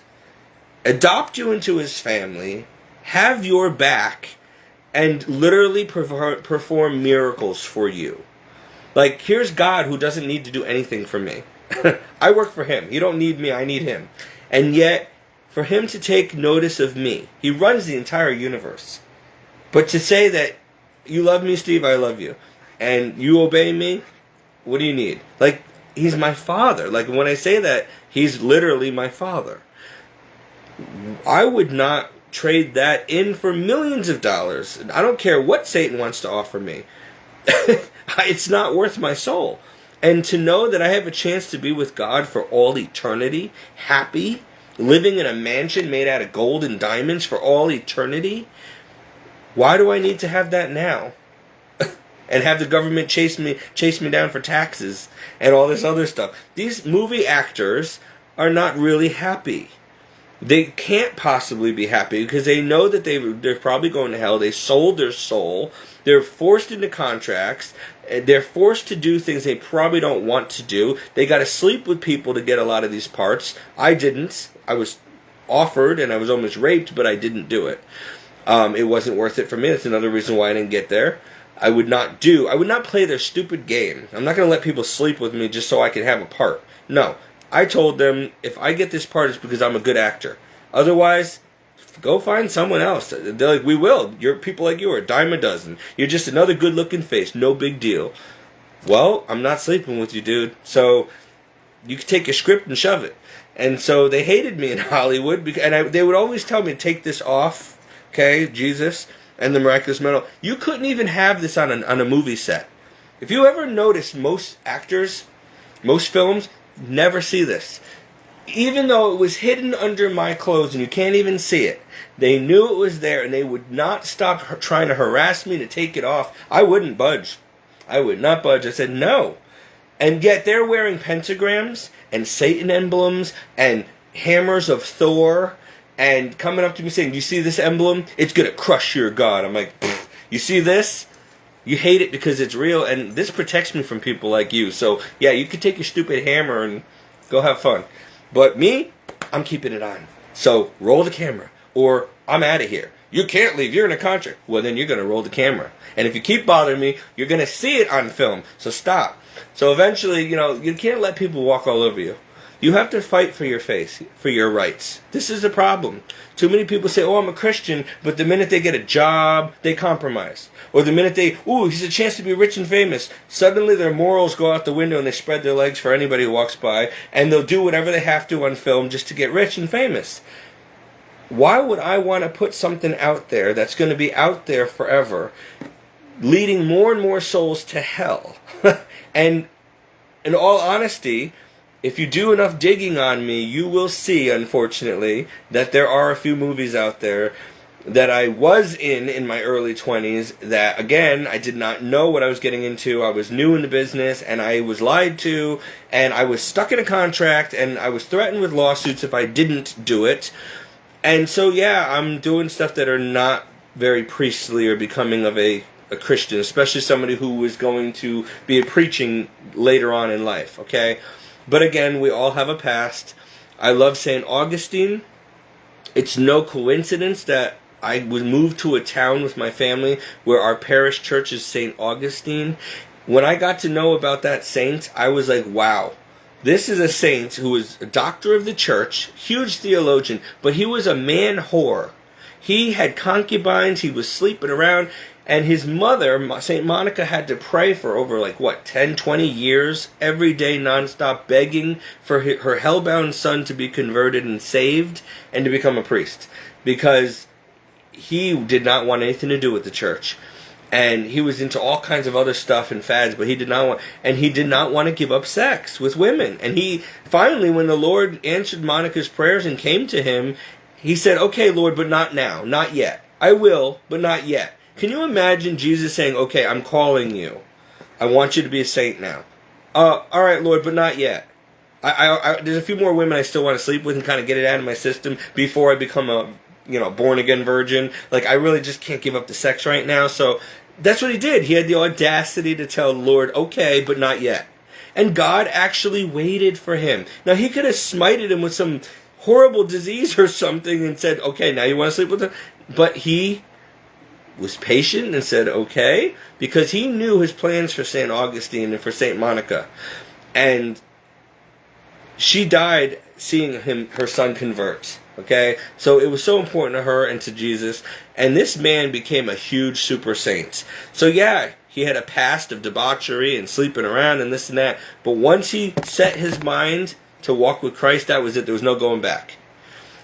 adopt you into his family, have your back, and literally perform miracles for you. Like, here's God who doesn't need to do anything for me. I work for him. He don't need me, I need him. And yet, for him to take notice of me, he runs the entire universe. But to say that, you love me, Steve, I love you, and you obey me, what do you need? Like, he's my father. Like, when I say that, he's literally my father. I would not trade that in for millions of dollars. I don't care what Satan wants to offer me. It's not worth my soul. And to know that I have a chance to be with God for all eternity, happy, living in a mansion made out of gold and diamonds for all eternity, why do I need to have that now? And have the government chase me down for taxes and all this other stuff? These movie actors are not really happy. They can't possibly be happy because they know that they're probably going to hell. They sold their soul. They're forced into contracts. They're forced to do things they probably don't want to do. They got to sleep with people to get a lot of these parts. I didn't. I was offered and I was almost raped, but I didn't do it. It wasn't worth it for me. That's another reason why I didn't get there. I would not play their stupid game. I'm not going to let people sleep with me just so I can have a part. No. I told them, if I get this part, it's because I'm a good actor. Otherwise, go find someone else. They're like, we will. People like you are a dime a dozen. You're just another good-looking face. No big deal. Well, I'm not sleeping with you, dude. So, You could take a script and shove it. And so they hated me in Hollywood, and they would always tell me, take this off, okay, Jesus and the miraculous medal. You couldn't even have this on a movie set. If you ever notice, most actors, most films, never see this. Even though it was hidden under my clothes and you can't even see it, they knew it was there, and they would not stop trying to harass me to take it off. I wouldn't budge. I would not budge. I said, no. And yet they're wearing pentagrams and Satan emblems and hammers of Thor and coming up to me saying, you see this emblem? It's going to crush your God. I'm like, you see this? You hate it because it's real, and this protects me from people like you. So, yeah, you could take your stupid hammer and go have fun. But me, I'm keeping it on. So, roll the camera, or I'm out of here. You can't leave. You're in a contract. Well, then you're going to roll the camera. And if you keep bothering me, you're going to see it on film. So stop. So eventually, you can't let people walk all over you. You have to fight for your faith, for your rights. This is the problem. Too many people say, oh, I'm a Christian, but the minute they get a job, they compromise. Or the minute he's a chance to be rich and famous, suddenly their morals go out the window and they spread their legs for anybody who walks by, and they'll do whatever they have to on film just to get rich and famous. Why would I want to put something out there that's going to be out there forever, leading more and more souls to hell? And in all honesty, if you do enough digging on me, you will see, unfortunately, that there are a few movies out there that I was in my early 20s that, again, I did not know what I was getting into. I was new in the business, and I was lied to, and I was stuck in a contract, and I was threatened with lawsuits if I didn't do it. And so, yeah, I'm doing stuff that are not very priestly or becoming of a Christian, especially somebody who is going to be preaching later on in life, okay? But again, we all have a past. I love St. Augustine. It's no coincidence that I was moved to a town with my family where our parish church is St. Augustine. When I got to know about that saint, I was like, wow. This is a saint who was a doctor of the church, huge theologian, but he was a man whore. He had concubines, he was sleeping around, and his mother, St. Monica, had to pray for over 10, 20 years, every day nonstop, begging for her hellbound son to be converted and saved and to become a priest. Because he did not want anything to do with the church. And he was into all kinds of other stuff and fads, but he did not want to give up sex with women. And he finally, when the Lord answered Monica's prayers and came to him, he said, okay, Lord, but not now, not yet. I will, but not yet. Can you imagine Jesus saying, okay, I'm calling you. I want you to be a saint now. All right, Lord, but not yet. There's a few more women I still want to sleep with and kind of get it out of my system before I become a born-again virgin. I really just can't give up the sex right now. So that's what he did. He had the audacity to tell the Lord, okay, but not yet. And God actually waited for him. Now, he could have smited him with some horrible disease or something and said, okay, now you want to sleep with him? But he was patient and said, okay, because he knew his plans for St. Augustine and for St. Monica. And she died seeing her son convert. Okay, so it was so important to her and to Jesus, and this man became a huge super saint. So yeah, he had a past of debauchery and sleeping around and this and that, but once he set his mind to walk with Christ, that was it. There was no going back.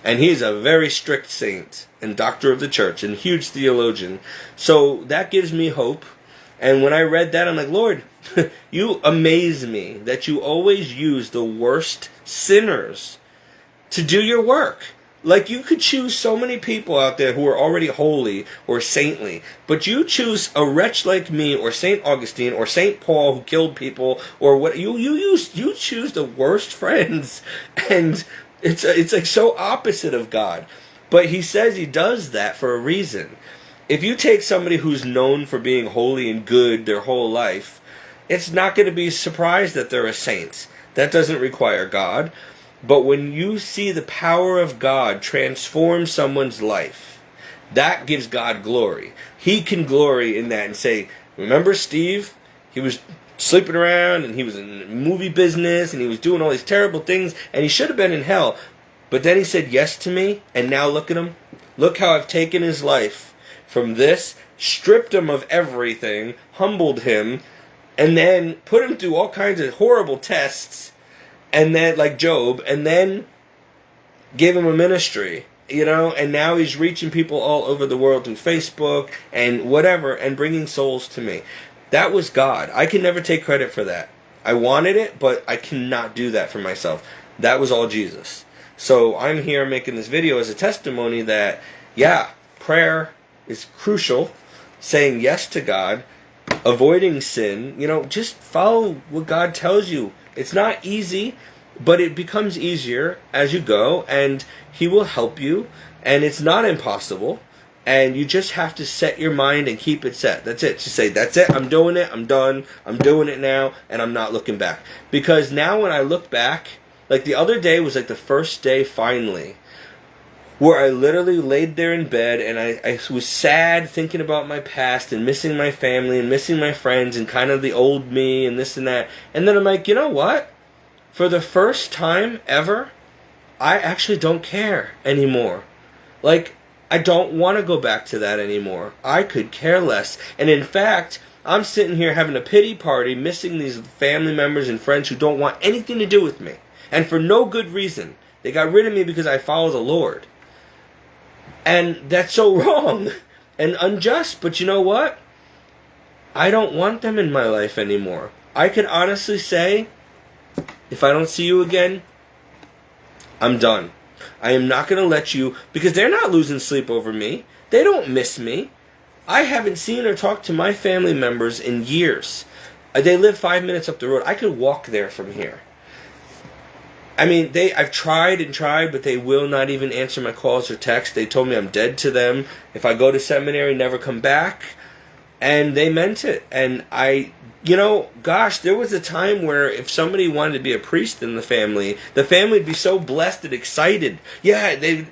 And he's a very strict saint and doctor of the church and huge theologian. So that gives me hope. And when I read that, I'm like, Lord, you amaze me that you always use the worst sinners to do your work. You could choose so many people out there who are already holy or saintly, but you choose a wretch like me or St. Augustine or St. Paul who killed people or what you choose the worst friends, and it's so opposite of God. But he says he does that for a reason. If you take somebody who's known for being holy and good their whole life, it's not going to be surprised that they're a saint. That doesn't require God. But when you see the power of God transform someone's life, that gives God glory. He can glory in that and say, remember Steve? He was sleeping around and he was in the movie business and he was doing all these terrible things and he should have been in hell. But then he said yes to me, and now look at him. Look how I've taken his life from this, stripped him of everything, humbled him, and then put him through all kinds of horrible tests. and then, like Job, and then gave him a ministry, and now he's reaching people all over the world through Facebook and whatever, and bringing souls to me. That was God. I can never take credit for that. I wanted it, but I cannot do that for myself. That was all Jesus. So I'm here making this video as a testimony that, yeah, prayer is crucial. Saying yes to God, avoiding sin, just follow what God tells you. It's not easy, but it becomes easier as you go, and He will help you, and it's not impossible, and you just have to set your mind and keep it set. That's it. Just say, that's it, I'm doing it, I'm done, I'm doing it now, and I'm not looking back. Because now when I look back, like the other day was like the first day finally, where I literally laid there in bed and I was sad thinking about my past and missing my family and missing my friends and kind of the old me and this and that. And then I'm like, you know what? For the first time ever, I actually don't care anymore. Like, I don't want to go back to that anymore. I could care less. And in fact, I'm sitting here having a pity party, missing these family members and friends who don't want anything to do with me. And for no good reason. They got rid of me because I follow the Lord. And that's so wrong and unjust. But you know what? I don't want them in my life anymore. I can honestly say, if I don't see you again, I'm done. I am not going to let you, because they're not losing sleep over me. They don't miss me. I haven't seen or talked to my family members in years. They live 5 minutes up the road. I could walk there from here. I mean, I've tried and tried, but they will not even answer my calls or texts. They told me I'm dead to them. If I go to seminary, never come back. And they meant it. And gosh, there was a time where if somebody wanted to be a priest in the family would be so blessed and excited. Yeah,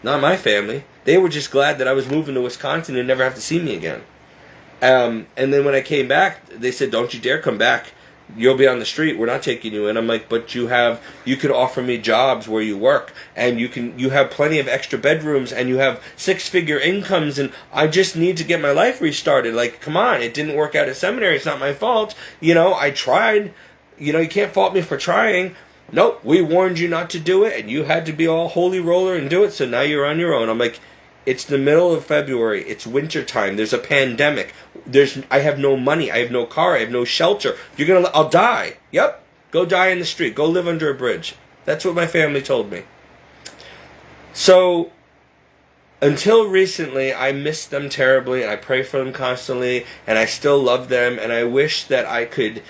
not my family. They were just glad that I was moving to Wisconsin and never have to see me again. And then when I came back, they said, don't you dare come back. You'll be on the street. We're not taking you in. I'm like, but you could offer me jobs where you work, and you have plenty of extra bedrooms, and you have 6-figure incomes, and I just need to get my life restarted. Like, come on, it didn't work out at seminary. It's not my fault. I tried. You can't fault me for trying. Nope, we warned you not to do it, and you had to be all holy roller and do it, so now you're on your own. I'm like, it's the middle of February. It's winter time. There's a pandemic. I have no money. I have no car. I have no shelter. I'll die. Yep. Go die in the street. Go live under a bridge. That's what my family told me. So, until recently, I missed them terribly, and I pray for them constantly, and I still love them, and I wish that I could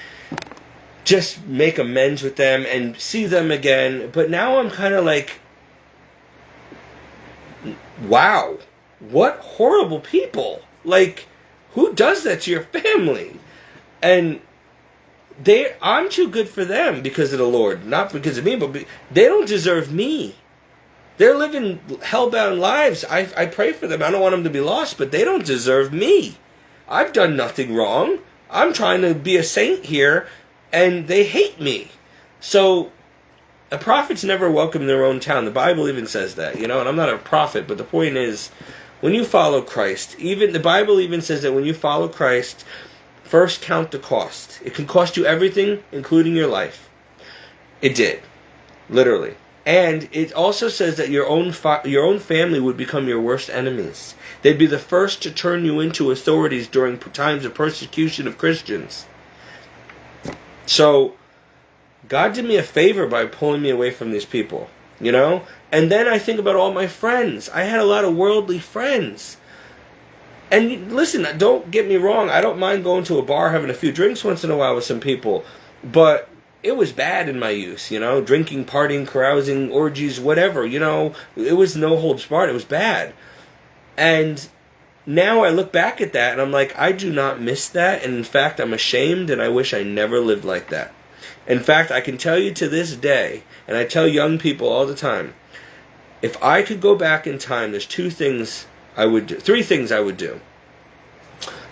just make amends with them and see them again. But now I'm kind of like, wow, what horrible people. Like, who does that to your family? And I'm too good for them because of the Lord. Not because of me, but they don't deserve me. They're living hellbound lives. I pray for them. I don't want them to be lost, but they don't deserve me. I've done nothing wrong. I'm trying to be a saint here, and they hate me. So, a prophet's never welcome in their own town. The Bible even says that, and I'm not a prophet, but the point is, when you follow Christ, even the Bible even says that when you follow Christ, first count the cost. It can cost you everything, including your life. It did, literally. And it also says that your own family would become your worst enemies. They'd be the first to turn you into authorities during times of persecution of Christians. So, God did me a favor by pulling me away from these people, And then I think about all my friends. I had a lot of worldly friends. And listen, don't get me wrong. I don't mind going to a bar, having a few drinks once in a while with some people. But it was bad in my youth, Drinking, partying, carousing, orgies, whatever, It was no holds barred. It was bad. And now I look back at that and I'm like, I do not miss that. And in fact, I'm ashamed and I wish I never lived like that. In fact, I can tell you to this day, and I tell young people all the time, if I could go back in time, there's 3 things I would do.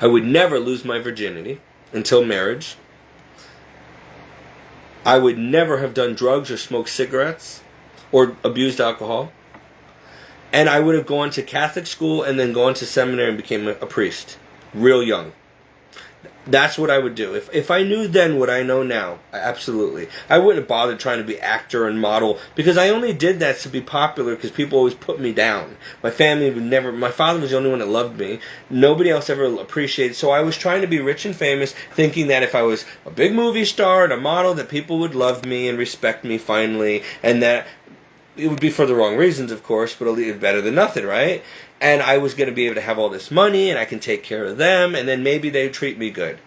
I would never lose my virginity until marriage. I would never have done drugs or smoked cigarettes or abused alcohol. And I would have gone to Catholic school and then gone to seminary and became a priest. Real young. That's what I would do. If I knew then what I know now, absolutely. I wouldn't have bothered trying to be actor and model, because I only did that to be popular because people always put me down. My family would never, my father was the only one that loved me. Nobody else ever appreciated. So I was trying to be rich and famous, thinking that if I was a big movie star and a model, that people would love me and respect me finally, and that it would be for the wrong reasons, of course, but it's better than nothing, right? And I was going to be able to have all this money, and I can take care of them, and then maybe they'd treat me good.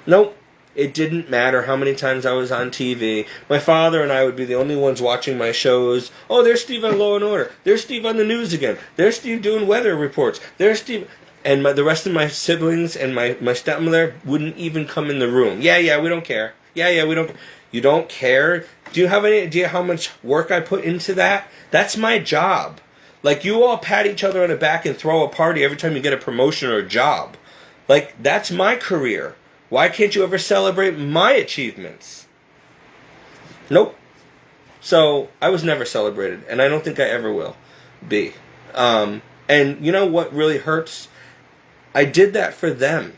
Nope. It didn't matter how many times I was on TV. My father and I would be the only ones watching my shows. Oh, there's Steve on Law & Order. There's Steve on the news again. There's Steve doing weather reports. There's Steve... And the rest of my siblings and my stepmother wouldn't even come in the room. Yeah, we don't care. Yeah, we don't... You don't care? Do you have any idea how much work I put into that? That's my job. Like, you all pat each other on the back and throw a party every time you get a promotion or a job. Like, that's my career. Why can't you ever celebrate my achievements? Nope. So, I was never celebrated, and I don't think I ever will be. And you know what really hurts? I did that for them.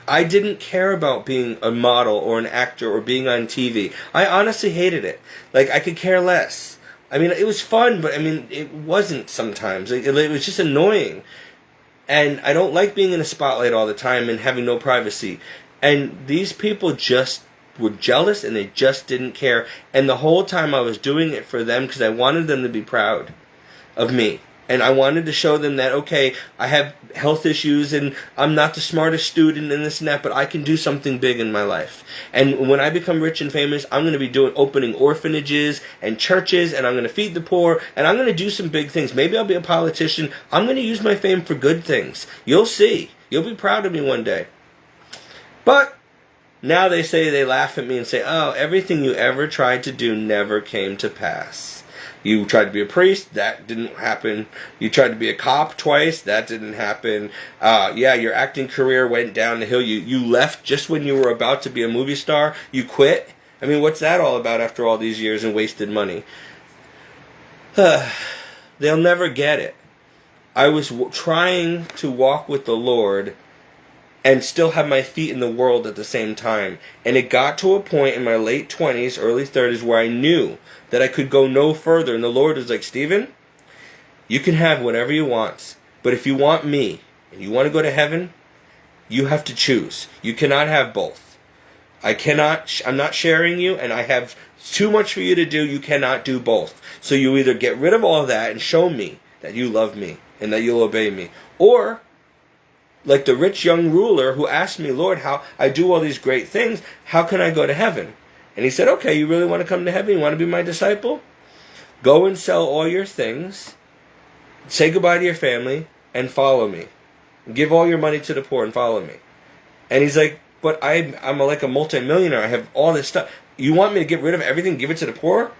I didn't care about being a model or an actor or being on TV. I honestly hated it. Like, I could care less. I mean, it was fun, but I mean, it wasn't sometimes. It was just annoying. And I don't like being in the spotlight all the time and having no privacy. And these people just were jealous, and they just didn't care. And the whole time I was doing it for them because I wanted them to be proud of me. And I wanted to show them that, okay, I have health issues and I'm not the smartest student in this and that, but I can do something big in my life. And when I become rich and famous, I'm going to be opening orphanages and churches, and I'm going to feed the poor, and I'm going to do some big things. Maybe I'll be a politician. I'm going to use my fame for good things. You'll see. You'll be proud of me one day. But now they laugh at me and say, oh, everything you ever tried to do never came to pass. You tried to be a priest, that didn't happen. You tried to be a cop twice, that didn't happen. Your acting career went down the hill. You left just when you were about to be a movie star. You quit. I mean, what's that all about after all these years and wasted money? They'll never get it. I was trying to walk with the Lord and still have my feet in the world at the same time. And it got to a point in my late 20s, early 30s, where I knew that I could go no further. And the Lord was like, Stephen, you can have whatever you want. But if you want me, and you want to go to heaven, you have to choose. You cannot have both. I'm not sharing you, and I have too much for you to do. You cannot do both. So you either get rid of all of that and show me that you love me and that you'll obey me. Or, like the rich young ruler who asked me, Lord, how I do all these great things, how can I go to heaven? And he said, okay, you really want to come to heaven? You want to be my disciple? Go and sell all your things, say goodbye to your family, and follow me. Give all your money to the poor and follow me. And he's like, but I'm like a multimillionaire. I have all this stuff. You want me to get rid of everything, give it to the poor?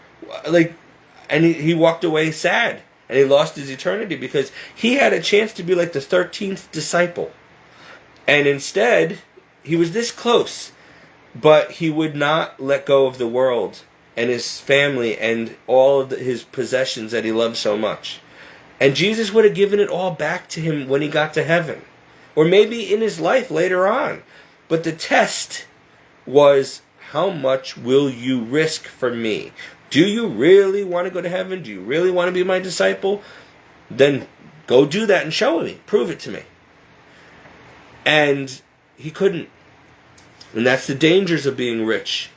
And he walked away sad. And he lost his eternity because he had a chance to be like the 13th disciple. And instead, he was this close. But he would not let go of the world and his family and all of his possessions that he loved so much. And Jesus would have given it all back to him when he got to heaven. Or maybe in his life later on. But the test was, how much will you risk for me? Do you really want to go to heaven? Do you really want to be my disciple? Then go do that and show me. Prove it to me. And he couldn't. And that's the dangers of being rich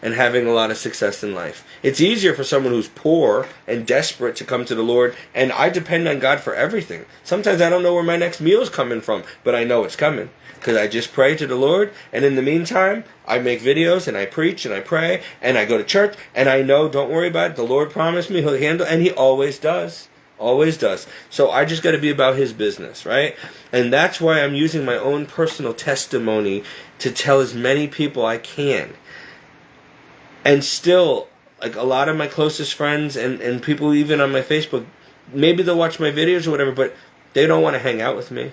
and having a lot of success in life. It's easier for someone who's poor and desperate to come to the Lord, and I depend on God for everything. Sometimes I don't know where my next meal is coming from, but I know it's coming. Because I just pray to the Lord, and in the meantime, I make videos, and I preach, and I pray, and I go to church, and I know, don't worry about it, the Lord promised me He'll handle, and He always does. Always does. So I just got to be about His business, right? And that's why I'm using my own personal testimony to tell as many people I can. And still, like a lot of my closest friends and people even on my Facebook, maybe they'll watch my videos or whatever, but they don't want to hang out with me.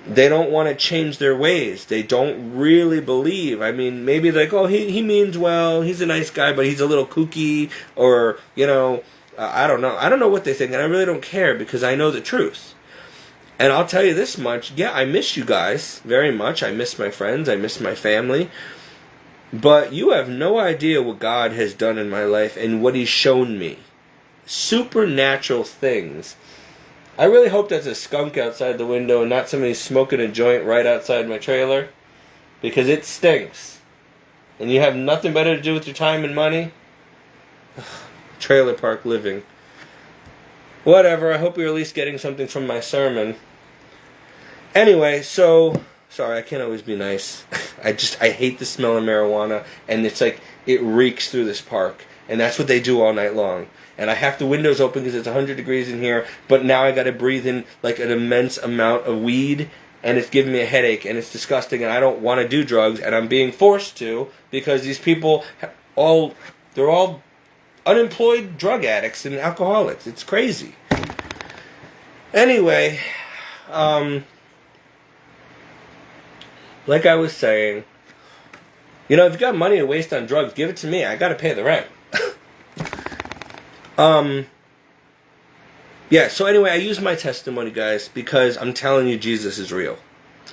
They don't want to change their ways. They don't really believe. I mean, maybe like, oh, he means well, he's a nice guy, but he's a little kooky, or, I don't know. I don't know what they think, and I really don't care because I know the truth. And I'll tell you this much, yeah, I miss you guys very much. I miss my friends. I miss my family. But you have no idea what God has done in my life and what He's shown me. Supernatural things. I really hope that's a skunk outside the window and not somebody smoking a joint right outside my trailer. Because it stinks. And you have nothing better to do with your time and money. Trailer park living. Whatever, I hope you're at least getting something from my sermon. Anyway, so, sorry, I can't always be nice. I hate the smell of marijuana, and it's like, it reeks through this park. And that's what they do all night long. And I have the windows open because it's 100 degrees in here, but now I gotta breathe in like an immense amount of weed, and it's giving me a headache, and it's disgusting, and I don't want to do drugs, and I'm being forced to, because these people, they're all unemployed drug addicts and alcoholics. It's crazy. Anyway, like I was saying, if you got money to waste on drugs, give it to me. I gotta pay the rent. Yeah, so anyway, I use my testimony, guys, because I'm telling you Jesus is real.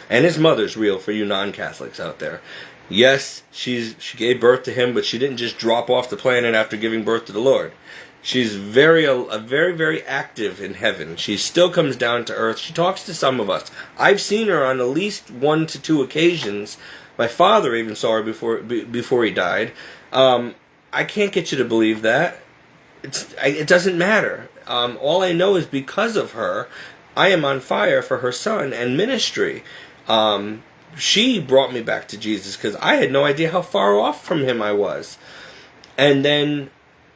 And His mother's real for you non-Catholics out there. Yes, she gave birth to Him, but she didn't just drop off the planet after giving birth to the Lord. She's very, very active in heaven. She still comes down to earth. She talks to some of us. I've seen her on at least 1 to 2 occasions. My father even saw her before he died. I can't get you to believe that. It doesn't matter. All I know is because of her, I am on fire for her son and ministry. She brought me back to Jesus because I had no idea how far off from Him I was. And then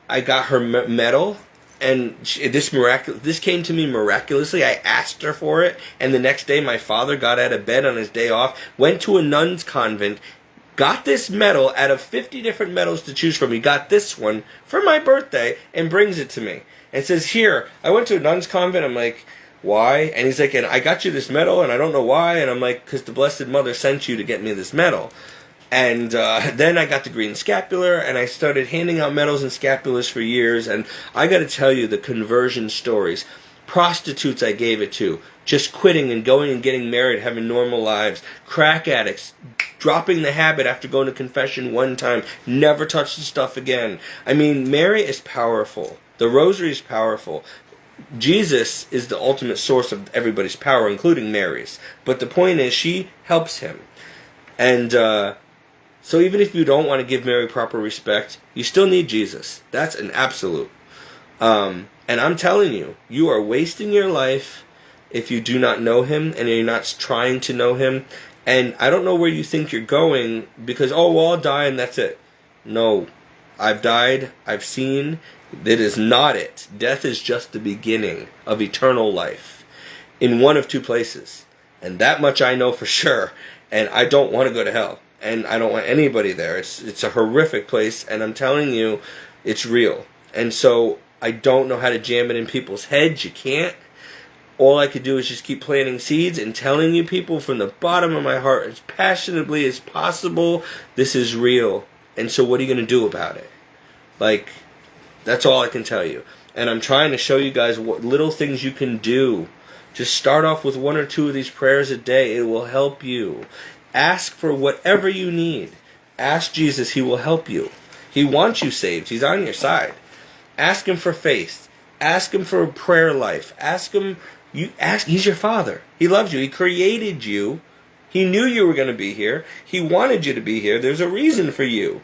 I got her medal, and this came to me miraculously. I asked her for it, and the next day my father got out of bed on his day off, went to a nun's convent, got this medal out of 50 different medals to choose from. He got this one for my birthday and brings it to me. And says, here, I went to a nun's convent. I'm like, why? And he's like, and I got you this medal, and I don't know why. And I'm like, because the Blessed Mother sent you to get me this medal. And then I got the green scapular, and I started handing out medals and scapulars for years. And I got to tell you, the conversion stories. Prostitutes I gave it to, just quitting and going and getting married, having normal lives. Crack addicts, dropping the habit after going to confession one time, never touched the stuff again. I mean, Mary is powerful. The rosary is powerful. Jesus is the ultimate source of everybody's power, including Mary's. But the point is, she helps him. And so even if you don't want to give Mary proper respect, you still need Jesus. That's an absolute. And I'm telling you, you are wasting your life if you do not know Him and you're not trying to know Him. And I don't know where you think you're going because, I'll die and that's it. No. I've died. I've seen. That is not it. Death is just the beginning of eternal life in one of 2 places. And that much I know for sure. And I don't want to go to hell. And I don't want anybody there. It's a horrific place. And I'm telling you, it's real. And so I don't know how to jam it in people's heads. You can't. All I could do is just keep planting seeds and telling you people from the bottom of my heart, as passionately as possible, this is real. And so what are you going to do about it? That's all I can tell you. And I'm trying to show you guys what little things you can do. Just start off with 1 or 2 of these prayers a day. It will help you. Ask for whatever you need. Ask Jesus. He will help you. He wants you saved. He's on your side. Ask Him for faith. Ask Him for a prayer life. He's your Father. He loves you. He created you. He knew you were going to be here. He wanted you to be here. There's a reason for you.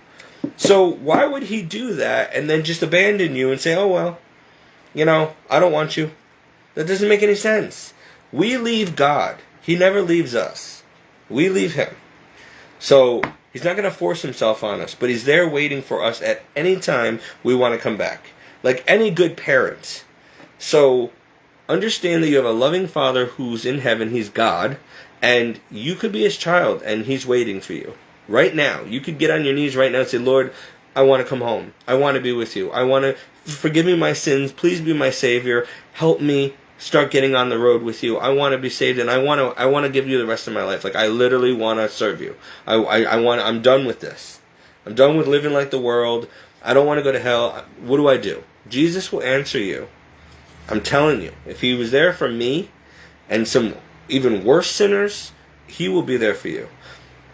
So why would He do that and then just abandon you and say, I don't want you? That doesn't make any sense. We leave God. He never leaves us. We leave Him. So He's not going to force Himself on us, but He's there waiting for us at any time we want to come back. Like any good parent. So understand that you have a loving Father who's in heaven. He's God. And you could be His child, and He's waiting for you. Right now. You could get on your knees right now and say, Lord, I want to come home. I want to be with you. I want to forgive me my sins. Please be my Savior. Help me start getting on the road with you. I want to be saved, and I want to give you the rest of my life. I literally want to serve you. I'm done with this. I'm done with living like the world. I don't want to go to hell. What do I do? Jesus will answer you. I'm telling you. If He was there for me, and some even worse sinners, he will be there for you.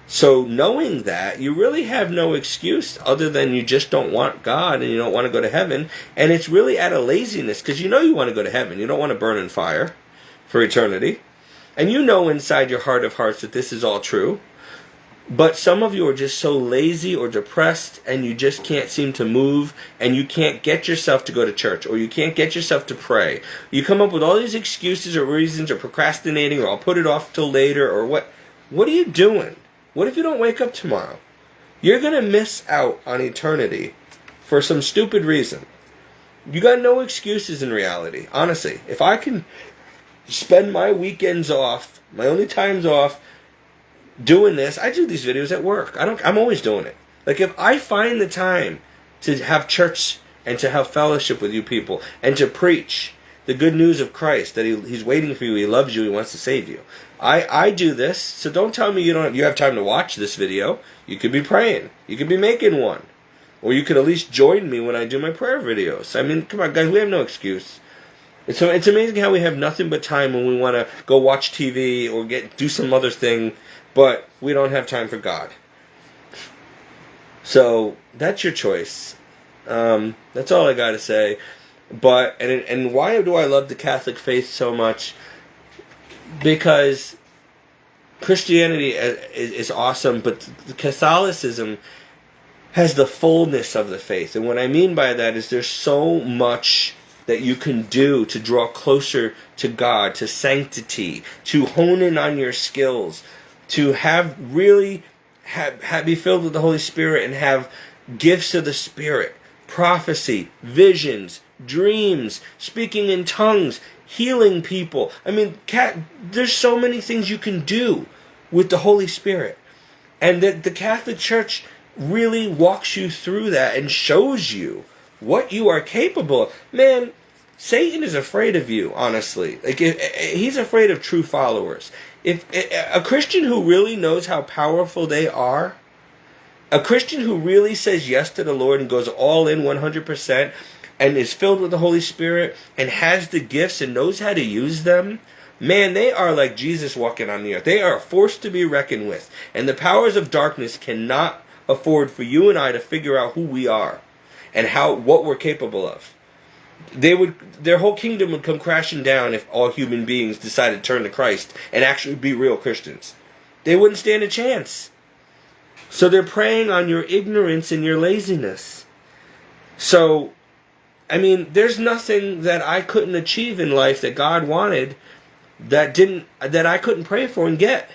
So knowing that, you really have no excuse other than you just don't want God and you don't want to go to heaven. And it's really out of laziness, because you know you want to go to heaven. You don't want to burn in fire for eternity. And you know inside your heart of hearts that this is all true. But some of you are just so lazy or depressed, and you just can't seem to move, and you can't get yourself to go to church, or you can't get yourself to pray. You come up with all these excuses or reasons, or procrastinating, or I'll put it off till later, or what. What are you doing? What if you don't wake up tomorrow? You're going to miss out on eternity for some stupid reason. You got no excuses in reality. Honestly, if I can spend my weekends off, my only times off, doing this, I do these videos at work. I'm always doing it. Like, if I find the time to have church and to have fellowship with you people and to preach the good news of Christ, that he's waiting for you, he loves you, he wants to save you. I do this, so don't tell me you have time to watch this video. You could be praying. You could be making one. Or you could at least join me when I do my prayer videos. I mean, come on, guys, we have no excuse. It's amazing how we have nothing but time when we want to go watch TV or do some other thing, but we don't have time for God. So that's your choice. That's all I got to say. But and why do I love the Catholic faith so much? Because Christianity is awesome, but Catholicism has the fullness of the faith. And what I mean by that is there's so much that you can do to draw closer to God, to sanctity, to hone in on your skills, to be filled with the Holy Spirit and have gifts of the Spirit, prophecy, visions, dreams, speaking in tongues, healing people. I mean, there's so many things you can do with the Holy Spirit. And the Catholic Church really walks you through that and shows you what you are capable of. Man, Satan is afraid of you, honestly. Like, he's afraid of true followers. If a Christian who really knows how powerful they are, a Christian who really says yes to the Lord and goes all in 100%, and is filled with the Holy Spirit and has the gifts and knows how to use them, man, they are like Jesus walking on the earth. They are a force to be reckoned with. And the powers of darkness cannot afford for you and I to figure out who we are and what we're capable of. Their whole kingdom would come crashing down if all human beings decided to turn to Christ and actually be real Christians. They wouldn't stand a chance. So they're preying on your ignorance and your laziness. So, I mean, there's nothing that I couldn't achieve in life that God wanted that I couldn't pray for and get.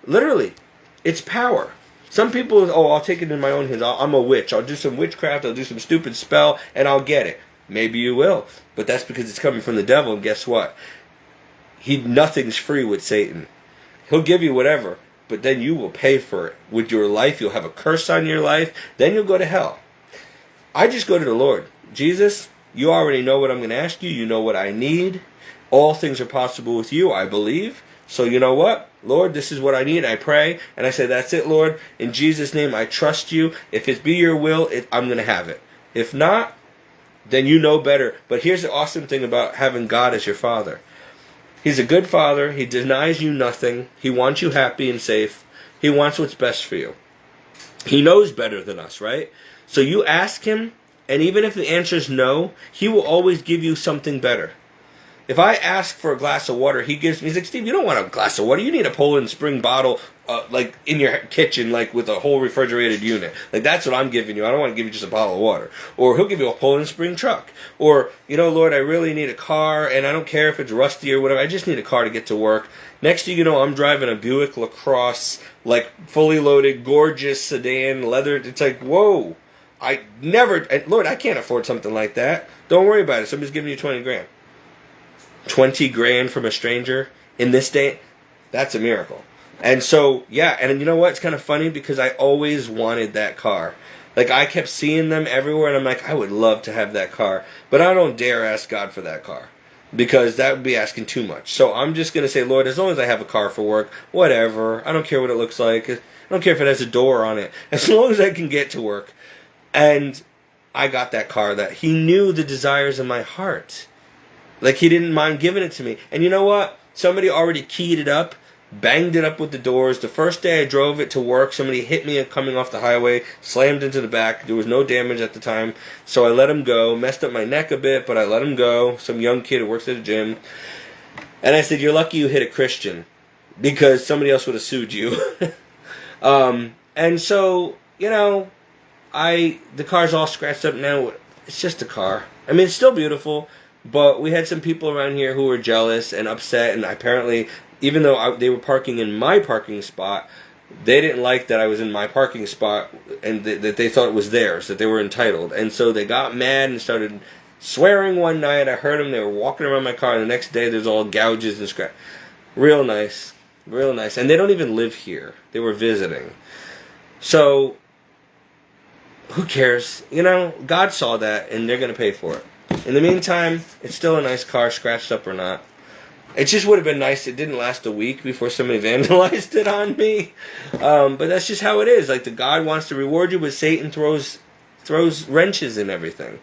Literally. It's power. Some people, I'll take it in my own hands. I'm a witch. I'll do some witchcraft. I'll do some stupid spell and I'll get it. Maybe you will. But that's because it's coming from the devil, and guess what? Nothing's free with Satan. He'll give you whatever, but then you will pay for it with your life. You'll have a curse on your life. Then you'll go to hell. I just go to the Lord. Jesus, you already know what I'm going to ask you. You know what I need. All things are possible with you, I believe. So you know what? Lord, this is what I need. I pray, and I say, that's it, Lord. In Jesus' name, I trust you. If it be your will, I'm going to have it. If not, then you know better. But here's the awesome thing about having God as your Father. He's a good Father. He denies you nothing. He wants you happy and safe. He wants what's best for you. He knows better than us, right? So you ask Him, and even if the answer is no, He will always give you something better. If I ask for a glass of water, he's like, Steve, you don't want a glass of water. You need a Poland Spring bottle, like in your kitchen, like with a whole refrigerated unit. Like, that's what I'm giving you. I don't want to give you just a bottle of water. Or He'll give you a Poland Spring truck. Or, Lord, I really need a car, and I don't care if it's rusty or whatever. I just need a car to get to work. Next thing you know, I'm driving a Buick LaCrosse, like fully loaded, gorgeous sedan, leather. It's like, whoa. Lord, I can't afford something like that. Don't worry about it. Somebody's giving you 20 grand. 20 grand from a stranger in this day, that's a miracle. And so, yeah, and you know what? It's kind of funny because I always wanted that car. Like, I kept seeing them everywhere, and I'm like, I would love to have that car. But I don't dare ask God for that car because that would be asking too much. So I'm just going to say, Lord, as long as I have a car for work, whatever. I don't care what it looks like. I don't care if it has a door on it. As long as I can get to work. And I got that car that He knew the desires of my heart. Like, He didn't mind giving it to me. And you know what? somebody already keyed it up, banged it up with the doors. The first day I drove it to work, somebody hit me coming off the highway, slammed into the back. There was no damage at the time, so I let him go. Messed up my neck a bit, but I let him go. Some young kid who works at a gym. And I said, you're lucky you hit a Christian, because somebody else would have sued you. And so, the car's all scratched up now. It's just a car. I mean, it's still beautiful, but we had some people around here who were jealous and upset, and apparently, even though they were parking in my parking spot, they didn't like that I was in my parking spot, and that they thought it was theirs, that they were entitled. And so they got mad and started swearing one night. I heard them. They were walking around my car, and the next day there's all gouges and scratch. Real nice. Real nice. And they don't even live here. They were visiting. So, who cares? God saw that, and they're going to pay for it. In the meantime, it's still a nice car, scratched up or not. It just would have been nice. It didn't last a week before somebody vandalized it on me. But that's just how it is. Like, the God wants to reward you, but Satan throws wrenches in everything.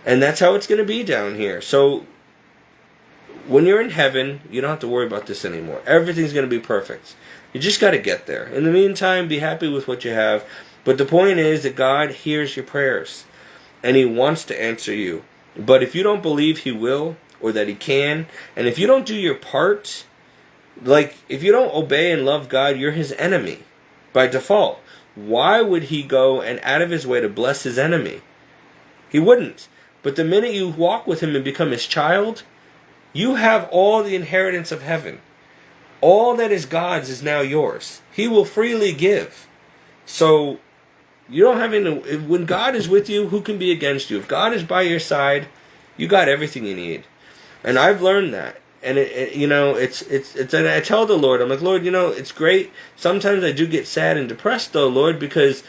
And that's how it's going to be down here. So, when you're in heaven, you don't have to worry about this anymore. Everything's going to be perfect. You just got to get there. In the meantime, be happy with what you have. But the point is that God hears your prayers. And He wants to answer you. But if you don't believe He will, or that He can, and if you don't do your part, like, if you don't obey and love God, you're His enemy by default. Why would He go and out of His way to bless His enemy? He wouldn't. But the minute you walk with Him and become His child, you have all the inheritance of heaven. All that is God's is now yours. He will freely give. So, you don't have any. When God is with you, who can be against you? If God is by your side, you got everything you need. And I've learned that. And and I tell the Lord, I'm like, Lord, it's great. Sometimes I do get sad and depressed though, Lord, because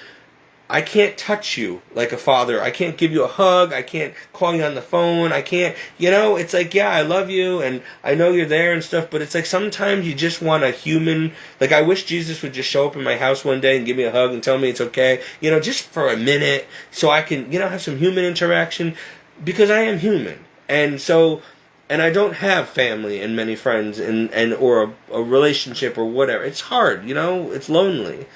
I can't touch you like a father. I can't give you a hug. I can't call you on the phone. I can't, it's like, yeah, I love you and I know you're there and stuff, but it's like sometimes you just want a human, like I wish Jesus would just show up in my house one day and give me a hug and tell me it's okay, just for a minute so I can, have some human interaction, because I am human. And so, and I don't have family and many friends or a relationship or whatever. It's hard, it's lonely.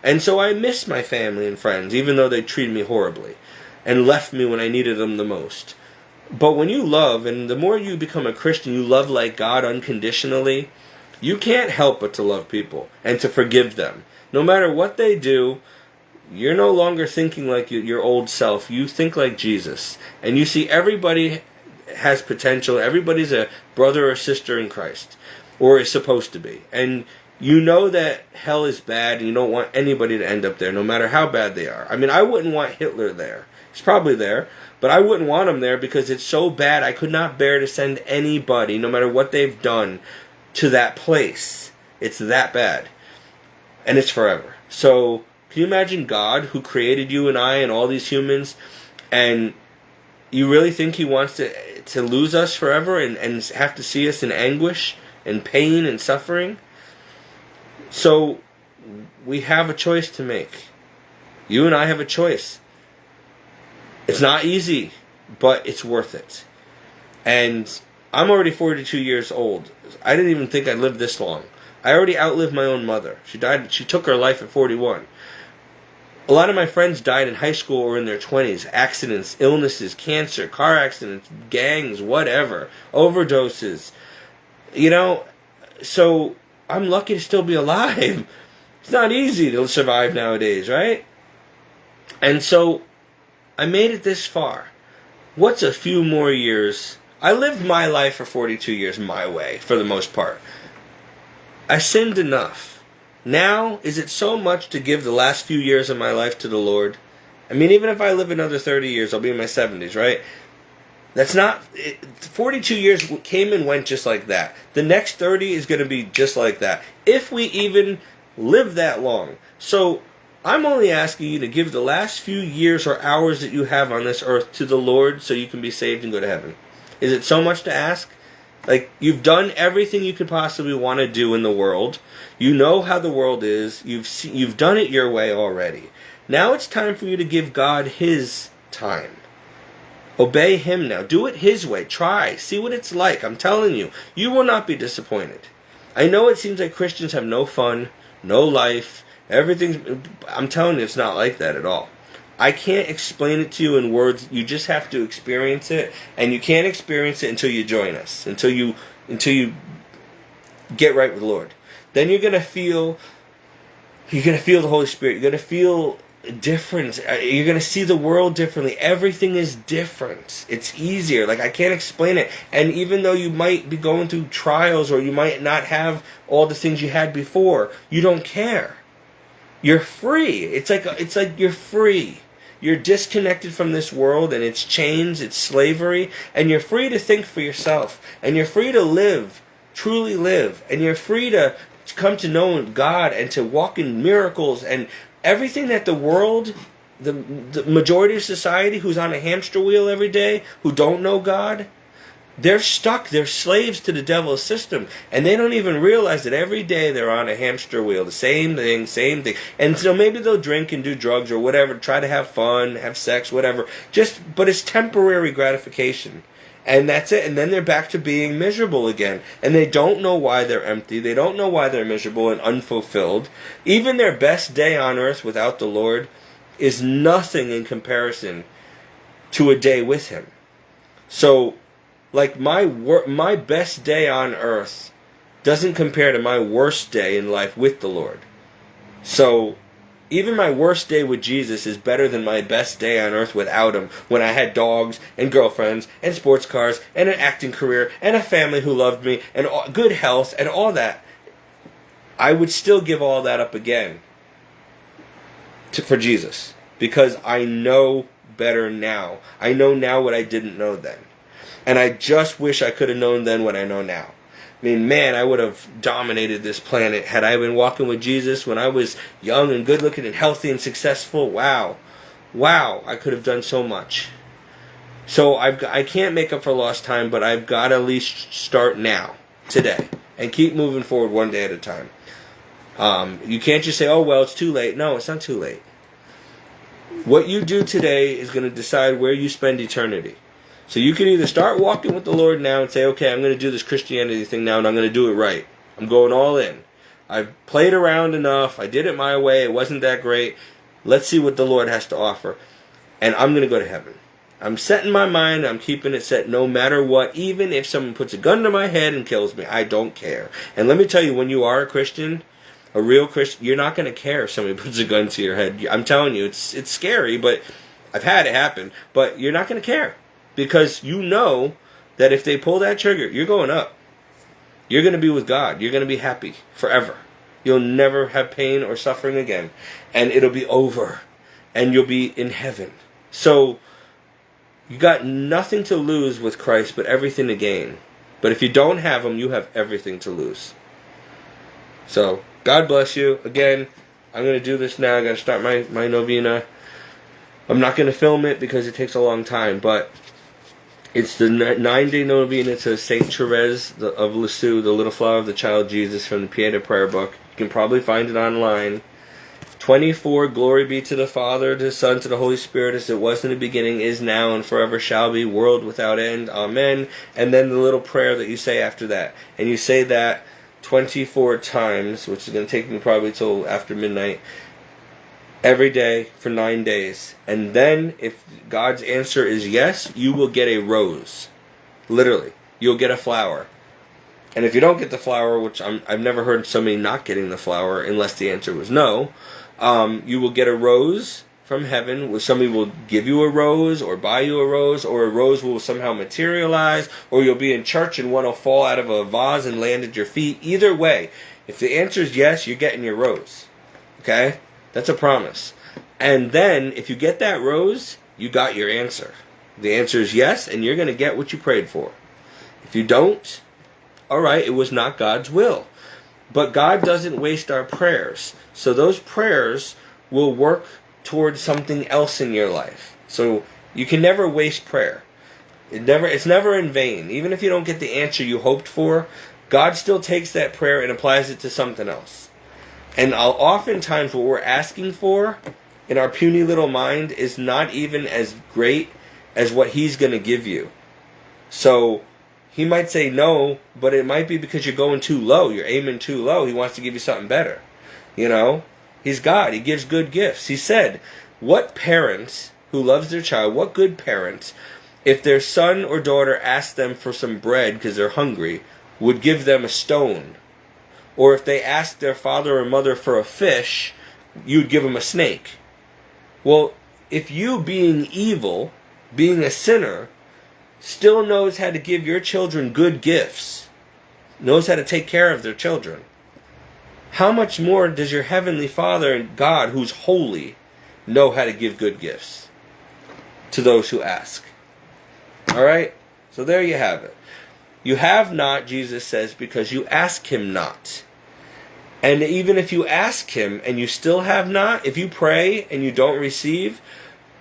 And so I miss my family and friends, even though they treated me horribly and left me when I needed them the most. But when you love, and the more you become a Christian, you love like God unconditionally, you can't help but to love people and to forgive them. No matter what they do, you're no longer thinking like your old self. You think like Jesus. And you see everybody has potential. Everybody's a brother or sister in Christ, or is supposed to be. And you know that hell is bad, and you don't want anybody to end up there, no matter how bad they are. I mean, I wouldn't want Hitler there. He's probably there, but I wouldn't want him there because it's so bad. I could not bear to send anybody, no matter what they've done, to that place. It's that bad. And it's forever. So, can you imagine God, who created you and I and all these humans, and you really think He wants to lose us forever and have to see us in anguish and pain and suffering? So, we have a choice to make. You and I have a choice. It's not easy, but it's worth it. And I'm already 42 years old. I didn't even think I'd live this long. I already outlived my own mother. She took her life at 41. A lot of my friends died in high school or in their 20s. Accidents, illnesses, cancer, car accidents, gangs, whatever. Overdoses. So I'm lucky to still be alive. It's not easy to survive nowadays, right? And so I made it this far. What's a few more years? I lived my life for 42 years my way, for the most part. I sinned enough. Now, is it so much to give the last few years of my life to the Lord? I mean, even if I live another 30 years, I'll be in my 70s, right? That's not... 42 years came and went just like that. The next 30 is going to be just like that. If we even live that long. So, I'm only asking you to give the last few years or hours that you have on this earth to the Lord so you can be saved and go to heaven. Is it so much to ask? Like, you've done everything you could possibly want to do in the world. You know how the world is. You've done it your way already. Now it's time for you to give God His time. Obey him now. Do it his way. Try. See what it's like. I'm telling you, you will not be disappointed. I know it seems like Christians have no fun, no life, everything's... I'm telling you, it's not like that at all. I can't explain it to you in words. You just have to experience it, and you can't experience it until you join us, until you get right with the Lord. Then you're gonna feel the Holy Spirit. You're gonna feel different. You're gonna see the world differently. Everything is different. It's easier. Like, I can't explain it. And even though you might be going through trials, or you might not have all the things you had before, you don't care. You're free. It's like you're free. You're disconnected from this world and its chains, its slavery, and you're free to think for yourself. And you're free to live, truly live. And you're free to come to know God and to walk in miracles and everything that the world, the majority of society who's on a hamster wheel every day, who don't know God, they're stuck. They're slaves to the devil's system. And they don't even realize that every day they're on a hamster wheel. The same thing. And so maybe they'll drink and do drugs or whatever, try to have fun, have sex, whatever. But it's temporary gratification. And that's it. And then they're back to being miserable again. And they don't know why they're empty. They don't know why they're miserable and unfulfilled. Even their best day on earth without the Lord is nothing in comparison to a day with him. So, like, my best day on earth doesn't compare to my worst day in life with the Lord. So, even my worst day with Jesus is better than my best day on earth without him, when I had dogs and girlfriends and sports cars and an acting career and a family who loved me and good health and all that. I would still give all that up again for Jesus, because I know better now. I know now what I didn't know then. And I just wish I could have known then what I know now. I mean, man, I would have dominated this planet had I been walking with Jesus when I was young and good looking and healthy and successful. Wow, I could have done so much. So I can't make up for lost time, but I've got to at least start now, today, and keep moving forward one day at a time. You can't just say, oh, well, it's too late. No, it's not too late. What you do today is going to decide where you spend eternity. So you can either start walking with the Lord now and say, okay, I'm going to do this Christianity thing now, and I'm going to do it right. I'm going all in. I've played around enough. I did it my way. It wasn't that great. Let's see what the Lord has to offer. And I'm going to go to heaven. I'm setting my mind. I'm keeping it set no matter what. Even if someone puts a gun to my head and kills me, I don't care. And let me tell you, when you are a Christian, a real Christian, you're not going to care if somebody puts a gun to your head. I'm telling you, it's scary, but I've had it happen. But you're not going to care. Because you know that if they pull that trigger, you're going up. You're going to be with God. You're going to be happy forever. You'll never have pain or suffering again. And it'll be over. And you'll be in heaven. So, you got nothing to lose with Christ, but everything to gain. But if you don't have him, you have everything to lose. So, God bless you. Again, I'm going to do this now. I got to start my novena. I'm not going to film it because it takes a long time, but it's the 9-day novena to Saint Therese of Lisieux, the Little Flower of the Child Jesus, from the Pieta Prayer Book. You can probably find it online. 24, glory be to the Father, to the Son, to the Holy Spirit, as it was in the beginning, is now, and forever shall be, world without end. Amen. And then the little prayer that you say after that. And you say that 24 times, which is going to take me probably till after midnight, every day for 9 days. And then, if God's answer is yes, you will get a rose. Literally. You'll get a flower. And if you don't get the flower, which I've never heard somebody not getting the flower unless the answer was no, you will get a rose from heaven, where somebody will give you a rose or buy you a rose will somehow materialize, or you'll be in church and one will fall out of a vase and land at your feet. Either way, if the answer is yes, you're getting your rose. Okay? That's a promise. And then, if you get that rose, you got your answer. The answer is yes, and you're going to get what you prayed for. If you don't, alright, it was not God's will. But God doesn't waste our prayers. So those prayers will work towards something else in your life. So you can never waste prayer. It's never in vain. Even if you don't get the answer you hoped for, God still takes that prayer and applies it to something else. And oftentimes what we're asking for in our puny little mind is not even as great as what he's going to give you. So he might say no, but it might be because you're going too low. You're aiming too low. He wants to give you something better. You know? He's God. He gives good gifts. He said, what parents who loves their child, what good parents, if their son or daughter asked them for some bread because they're hungry, would give them a stone? Or if they asked their father or mother for a fish, you'd give them a snake. Well, if you, being evil, being a sinner, still knows how to give your children good gifts, knows how to take care of their children, how much more does your heavenly Father and God, who's holy, know how to give good gifts to those who ask? Alright? So there you have it. You have not, Jesus says, because you ask him not. And even if you ask him and you still have not, if you pray and you don't receive,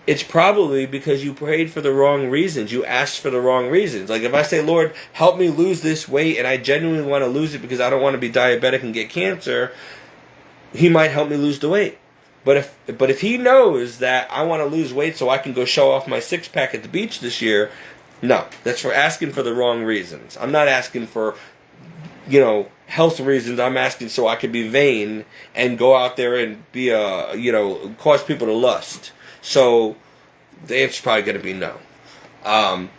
it's probably because you prayed for the wrong reasons. You asked for the wrong reasons. Like if I say, Lord, help me lose this weight, and I genuinely want to lose it because I don't want to be diabetic and get cancer, he might help me lose the weight. But if he knows that I want to lose weight so I can go show off my six-pack at the beach this year, no, that's for asking for the wrong reasons. I'm not asking for, health reasons. I'm asking so I can be vain and go out there and be cause people to lust. So the answer's probably going to be no.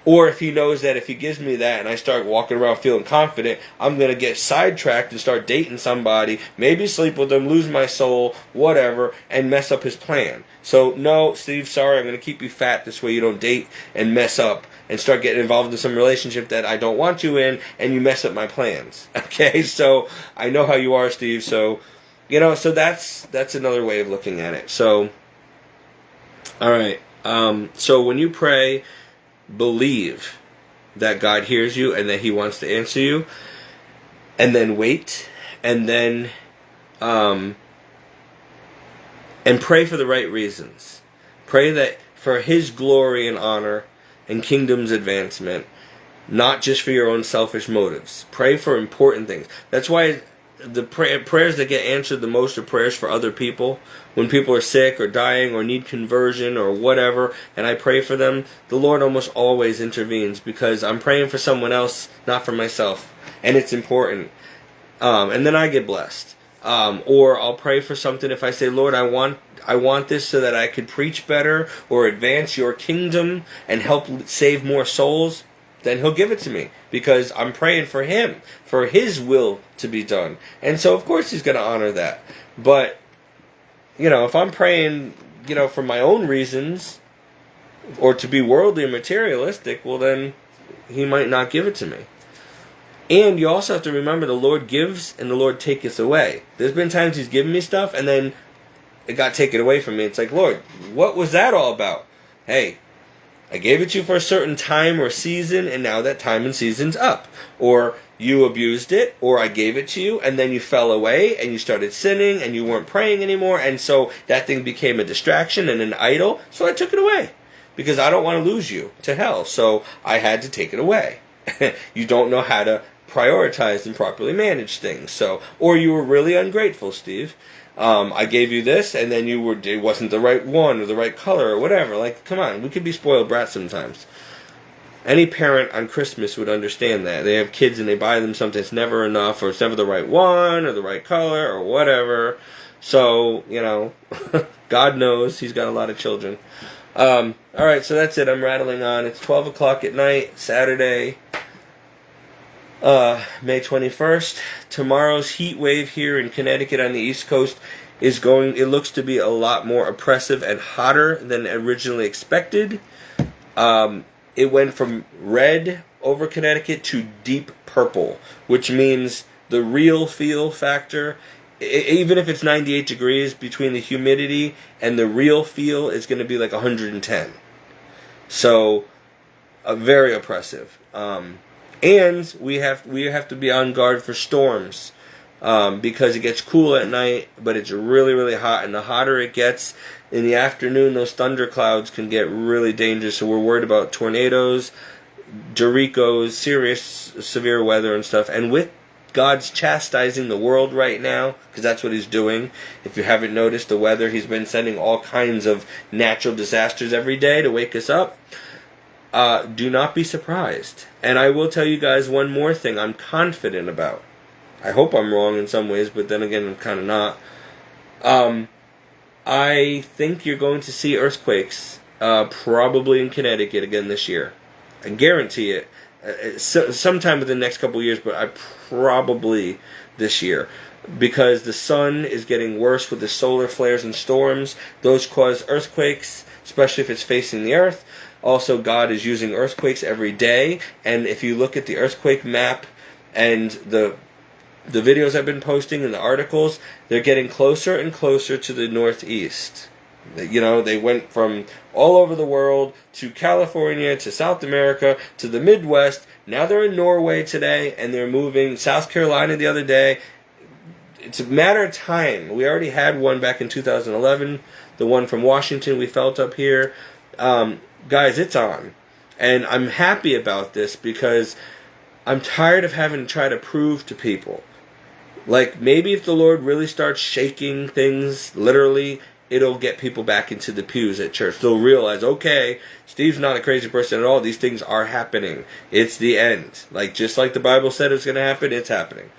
Or if he knows that if he gives me that and I start walking around feeling confident, I'm going to get sidetracked and start dating somebody, maybe sleep with them, lose my soul, whatever, and mess up his plan. So no, Steve, sorry, I'm going to keep you fat this way you don't date and mess up and start getting involved in some relationship that I don't want you in, and you mess up my plans. Okay, so I know how you are, Steve. So, so that's another way of looking at it. So, all right. So when you pray, believe that God hears you and that he wants to answer you, and then wait, and then and pray for the right reasons. Pray that for his glory and honor and kingdom's advancement, not just for your own selfish motives. Pray for important things. That's why the prayers that get answered the most are prayers for other people. When people are sick or dying or need conversion or whatever, and I pray for them, the Lord almost always intervenes because I'm praying for someone else, not for myself. And it's important. And then I get blessed. Or I'll pray for something if I say, Lord, I want this so that I could preach better or advance your kingdom and help save more souls. Then he'll give it to me because I'm praying for him, for his will to be done. And so, of course, he's going to honor that. But, if I'm praying, for my own reasons or to be worldly and materialistic, well, then he might not give it to me. And you also have to remember the Lord gives and the Lord taketh away. There's been times he's given me stuff and then it got taken away from me. It's like, Lord, what was that all about? Hey, I gave it to you for a certain time or season, and now that time and season's up. Or you abused it, or I gave it to you, and then you fell away, and you started sinning, and you weren't praying anymore, and so that thing became a distraction and an idol, so I took it away. Because I don't want to lose you to hell, so I had to take it away. You don't know how to prioritize and properly manage things, or you were really ungrateful, Steve. I gave you this, and then it wasn't the right one, or the right color, or whatever. Like, come on, we could be spoiled brats sometimes. Any parent on Christmas would understand that. They have kids and they buy them something that's never enough, or it's never the right one, or the right color, or whatever. So, God knows he's got a lot of children. Alright, so that's it. I'm rattling on. It's 12 o'clock at night, Saturday, May 21st. Tomorrow's heat wave here in Connecticut on the East Coast it looks to be a lot more oppressive and hotter than originally expected. It went from red over Connecticut to deep purple, which means the real feel factor, even if it's 98 degrees between the humidity and the real feel, is going to be like 110. So, very oppressive. And we have to be on guard for storms because it gets cool at night, but it's really, really hot. And the hotter it gets in the afternoon, those thunder clouds can get really dangerous. So we're worried about tornadoes, derechos, serious, severe weather and stuff. And with God's chastising the world right now, because that's what he's doing. If you haven't noticed the weather, he's been sending all kinds of natural disasters every day to wake us up. do not be surprised. And I will tell you guys one more thing I'm confident about. I hope I'm wrong in some ways, but then again, I'm kind of not. I think you're going to see earthquakes, probably in Connecticut again this year. I guarantee it. Sometime within the next couple of years, but probably this year. Because the sun is getting worse with the solar flares and storms. Those cause earthquakes, especially if it's facing the earth. Also, God is using earthquakes every day. And if you look at the earthquake map and the videos I've been posting and the articles, they're getting closer and closer to the northeast. You know, they went from all over the world to California, to South America, to the Midwest. Now they're in Norway today, and they're moving South Carolina the other day. It's a matter of time. We already had one back in 2011, the one from Washington we felt up here. Guys, it's on. And I'm happy about this because I'm tired of having to try to prove to people. Like, maybe if the Lord really starts shaking things, literally, it'll get people back into the pews at church. They'll realize, okay, Steve's not a crazy person at all. These things are happening. It's the end. Like, just like the Bible said it's going to happen, it's happening.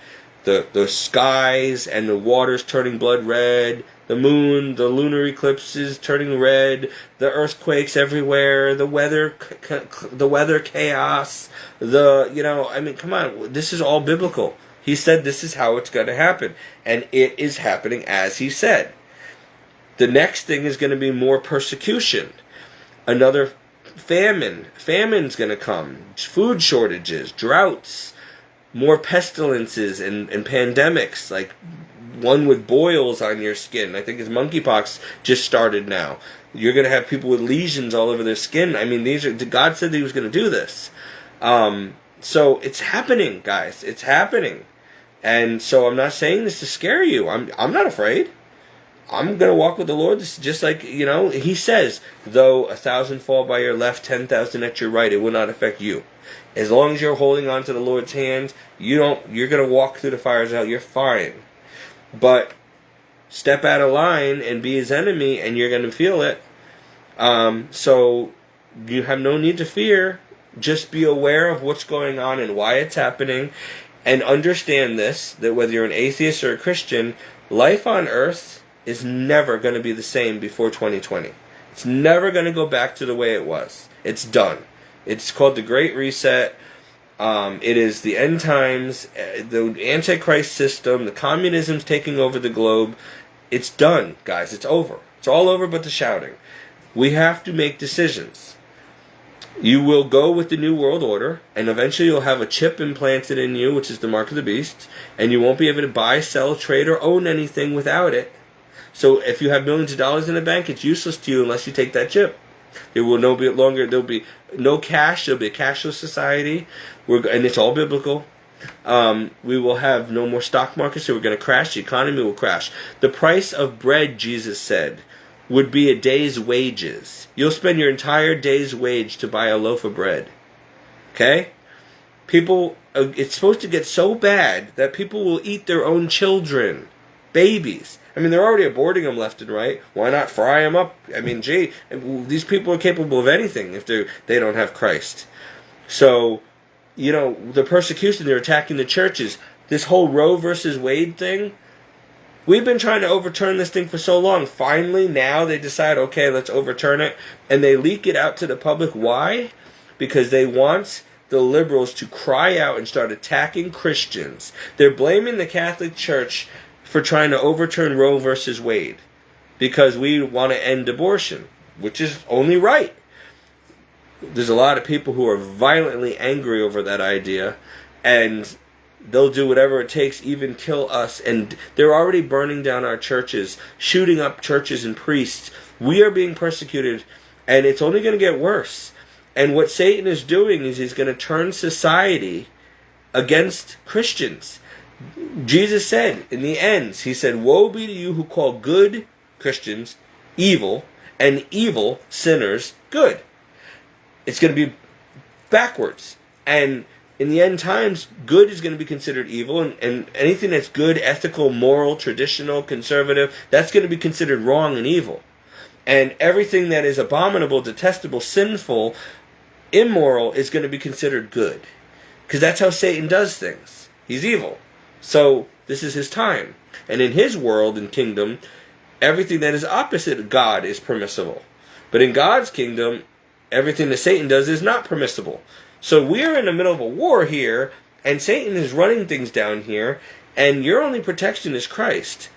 The skies and the waters turning blood red, the moon, the lunar eclipses turning red, the earthquakes everywhere, the weather chaos, come on, this is all biblical. He said this is how it's going to happen, and it is happening as he said. The next thing is going to be more persecution, another famine's going to come, food shortages, droughts, more pestilences and pandemics, like one with boils on your skin. I think it's monkeypox just started now. You're going to have people with lesions all over their skin. I mean, God said that he was going to do this. So it's happening, guys. It's happening. And so I'm not saying this to scare you. I'm not afraid. I'm going to walk with the Lord. This is just like, he says, though 1,000 fall by your left, 10,000 at your right, it will not affect you. As long as you're holding on to the Lord's hand, you're going to walk through the fires out. You're fine. But step out of line and be his enemy, and you're going to feel it. So you have no need to fear. Just be aware of what's going on and why it's happening. And understand this, that whether you're an atheist or a Christian, life on earth is never going to be the same before 2020. It's never going to go back to the way it was. It's done. It's called the Great Reset. It is the end times, the Antichrist system, the communism's taking over the globe. It's done, guys. It's over. It's all over but the shouting. We have to make decisions. You will go with the New World Order, and eventually you'll have a chip implanted in you, which is the mark of the beast, and you won't be able to buy, sell, trade, or own anything without it. So if you have millions of dollars in the bank, it's useless to you unless you take that chip. There'll be no cash. There'll be a cashless society, and it's all biblical. We will have no more stock markets, so we're going to crash. The economy will crash. The price of bread, Jesus said, would be a day's wages. You'll spend your entire day's wage to buy a loaf of bread. Okay? People, it's supposed to get so bad that people will eat their own children, babies. I mean, they're already aborting them left and right. Why not fry them up? I mean, gee, these people are capable of anything if they don't have Christ. So, the persecution, they're attacking the churches. This whole Roe versus Wade thing, we've been trying to overturn this thing for so long. Finally, now they decide, okay, let's overturn it. And they leak it out to the public. Why? Because they want the liberals to cry out and start attacking Christians. They're blaming the Catholic Church for trying to overturn Roe versus Wade because we want to end abortion, which is only right. There's a lot of people who are violently angry over that idea, and they'll do whatever it takes, even kill us, and they're already burning down our churches, shooting up churches and priests. We are being persecuted, and it's only going to get worse. And what Satan is doing is he's going to turn society against Christians. Jesus said, in the end, he said, woe be to you who call good Christians evil, and evil sinners good. It's going to be backwards. And in the end times, good is going to be considered evil, and anything that's good, ethical, moral, traditional, conservative, that's going to be considered wrong and evil. And everything that is abominable, detestable, sinful, immoral is going to be considered good. Because that's how Satan does things. He's evil. So this is his time. And in his world and kingdom, everything that is opposite of God is permissible. But in God's kingdom, everything that Satan does is not permissible. So we're in the middle of a war here, and Satan is running things down here, and your only protection is Christ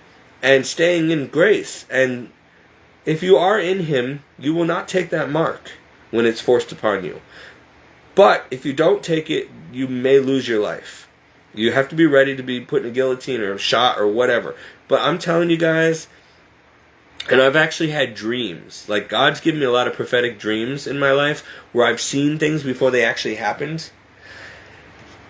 and staying in grace. And if you are in him, you will not take that mark when it's forced upon you. But if you don't take it, you may lose your life. You have to be ready to be put in a guillotine or shot or whatever. But I'm telling you guys, and I've actually had dreams. Like, God's given me a lot of prophetic dreams in my life where I've seen things before they actually happened.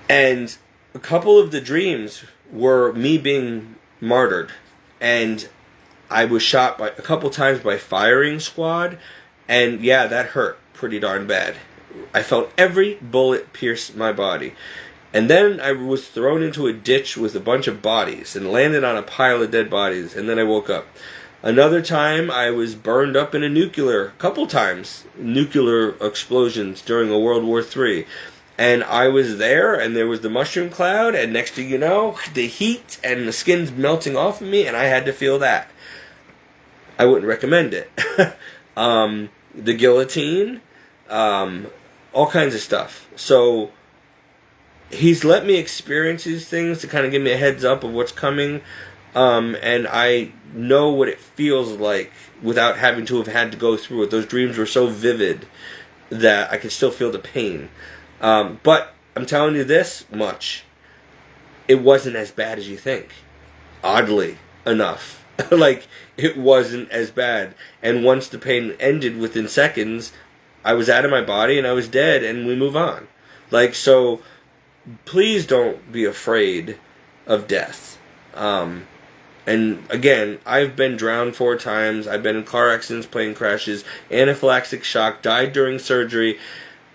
And a couple of the dreams were me being martyred. And I was shot a couple times by firing squad. And yeah, that hurt pretty darn bad. I felt every bullet pierce my body. And then I was thrown into a ditch with a bunch of bodies and landed on a pile of dead bodies. And then I woke up. Another time I was burned up in a couple times, nuclear explosions during a World War III. And I was there, and there was the mushroom cloud, and next thing you know, the heat and the skin's melting off of me, and I had to feel that. I wouldn't recommend it. The guillotine, all kinds of stuff. So he's let me experience these things to kind of give me a heads up of what's coming, and I know what it feels like without having to have had to go through it. Those dreams were so vivid that I could still feel the pain. But I'm telling you this much, it wasn't as bad as you think. Oddly enough. Like, it wasn't as bad. And once the pain ended within seconds, I was out of my body and I was dead, and we move on. Like, so please don't be afraid of death. And again, I've been drowned 4 times. I've been in car accidents, plane crashes, anaphylactic shock, died during surgery.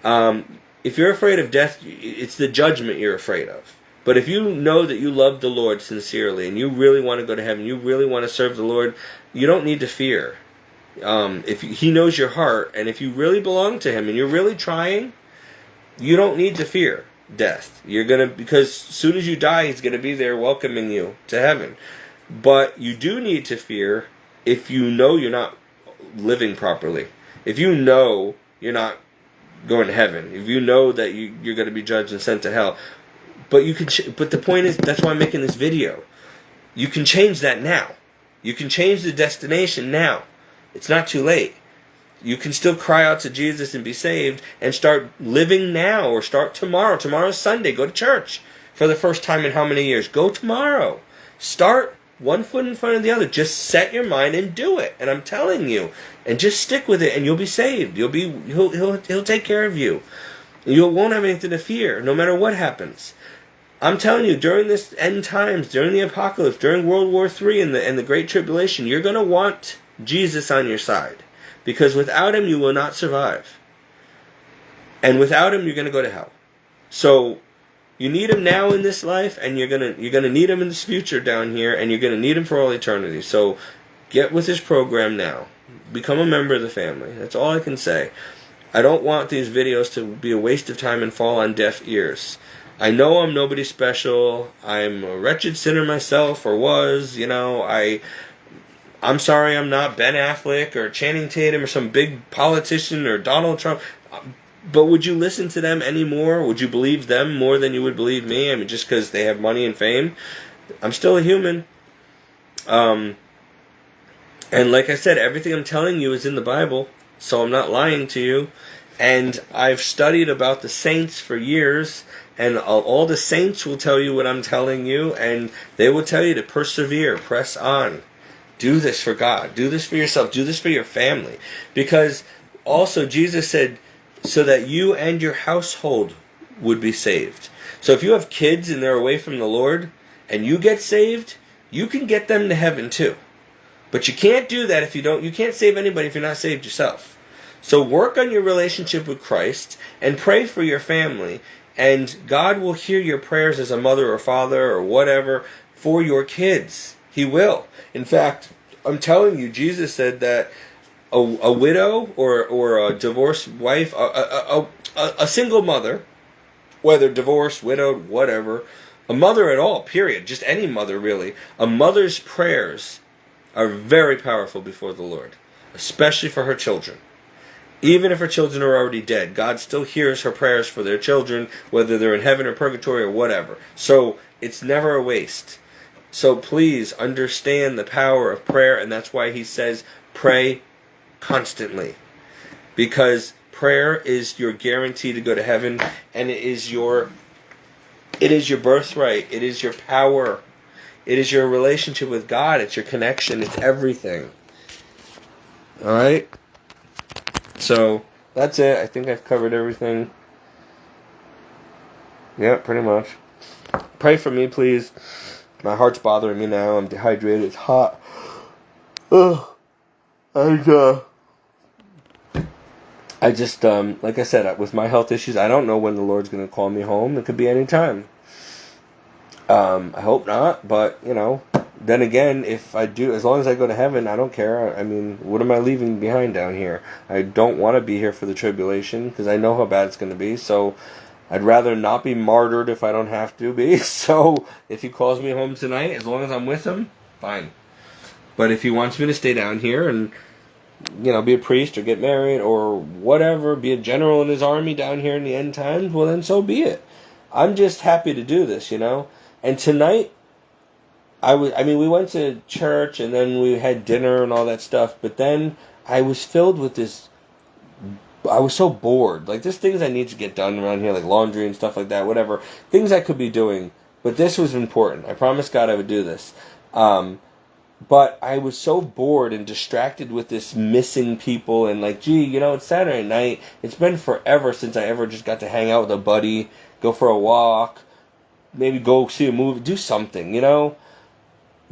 If you're afraid of death, it's the judgment you're afraid of. But if you know that you love the Lord sincerely and you really want to go to heaven, you really want to serve the Lord, you don't need to fear. If he knows your heart, and if you really belong to him and you're really trying, you don't need to fear death. Because as soon as you die, he's going to be there welcoming you to heaven. But you do need to fear if you know you're not living properly. If you know you're not going to heaven. If you know that you're going to be judged and sent to hell. But but the point is, that's why I'm making this video. You can change that now. You can change the destination now. It's not too late. You can still cry out to Jesus and be saved and start living now, or start tomorrow. Tomorrow's Sunday. Go to church for the first time in how many years? Go tomorrow. Start one foot in front of the other. Just set your mind and do it. And I'm telling you, and just stick with it, and you'll be saved. He'll take care of you. You won't have anything to fear, no matter what happens. I'm telling you, during this end times, during the apocalypse, during World War III and the Great Tribulation, you're going to want Jesus on your side. Because without him, you will not survive. And without him, you're going to go to hell. So you need him now in this life, and you're gonna need him in this future down here, and you're going to need him for all eternity. So get with his program now. Become a member of the family. That's all I can say. I don't want these videos to be a waste of time and fall on deaf ears. I know I'm nobody special. I'm a wretched sinner myself, or was, I'm sorry I'm not Ben Affleck or Channing Tatum or some big politician or Donald Trump. But would you listen to them anymore? Would you believe them more than you would believe me? I mean, just because they have money and fame? I'm still a human. And like I said, everything I'm telling you is in the Bible, so I'm not lying to you. And I've studied about the saints for years, and all the saints will tell you what I'm telling you, and they will tell you to persevere, press on. Do this for God. Do this for yourself. Do this for your family. Because also Jesus said, so that you and your household would be saved. So if you have kids and they're away from the Lord, and you get saved, you can get them to heaven too. But you can't do that if you can't save anybody if you're not saved yourself. So work on your relationship with Christ and pray for your family, and God will hear your prayers as a mother or father or whatever for your kids. He will. In fact, I'm telling you, Jesus said that a widow or a divorced wife, a single mother, whether divorced, widowed, whatever, a mother at all, period, just any mother really, a mother's prayers are very powerful before the Lord, especially for her children. Even if her children are already dead, God still hears her prayers for their children, whether they're in heaven or purgatory or whatever. So it's never a waste. So please understand the power of prayer, and that's why he says pray constantly. Because prayer is your guarantee to go to heaven, and it is your birthright. It is your power. It is your relationship with God. It's your connection. It's everything. Alright? So, that's it. I think I've covered everything. Yeah, pretty much. Pray for me, please. My heart's bothering me now. I'm dehydrated. It's hot. Ugh. And, I just, like I said, with my health issues, I don't know when the Lord's going to call me home. It could be any time. I hope not, but, then again, if I do, as long as I go to heaven, I don't care. I mean, what am I leaving behind down here? I don't want to be here for the tribulation, because I know how bad it's going to be, so I'd rather not be martyred if I don't have to be. So, if he calls me home tonight, as long as I'm with him, fine. But if he wants me to stay down here and, be a priest or get married or whatever, be a general in his army down here in the end times, well then so be it. I'm just happy to do this, And tonight, we went to church and then we had dinner and all that stuff, but then I was filled with I was so bored. Like, there's things I need to get done around here, like laundry and stuff like that, whatever. Things I could be doing, but this was important. I promised God I would do this. But I was so bored and distracted with this missing people and like, gee, it's Saturday night. It's been forever since I ever just got to hang out with a buddy, go for a walk, maybe go see a movie, do something,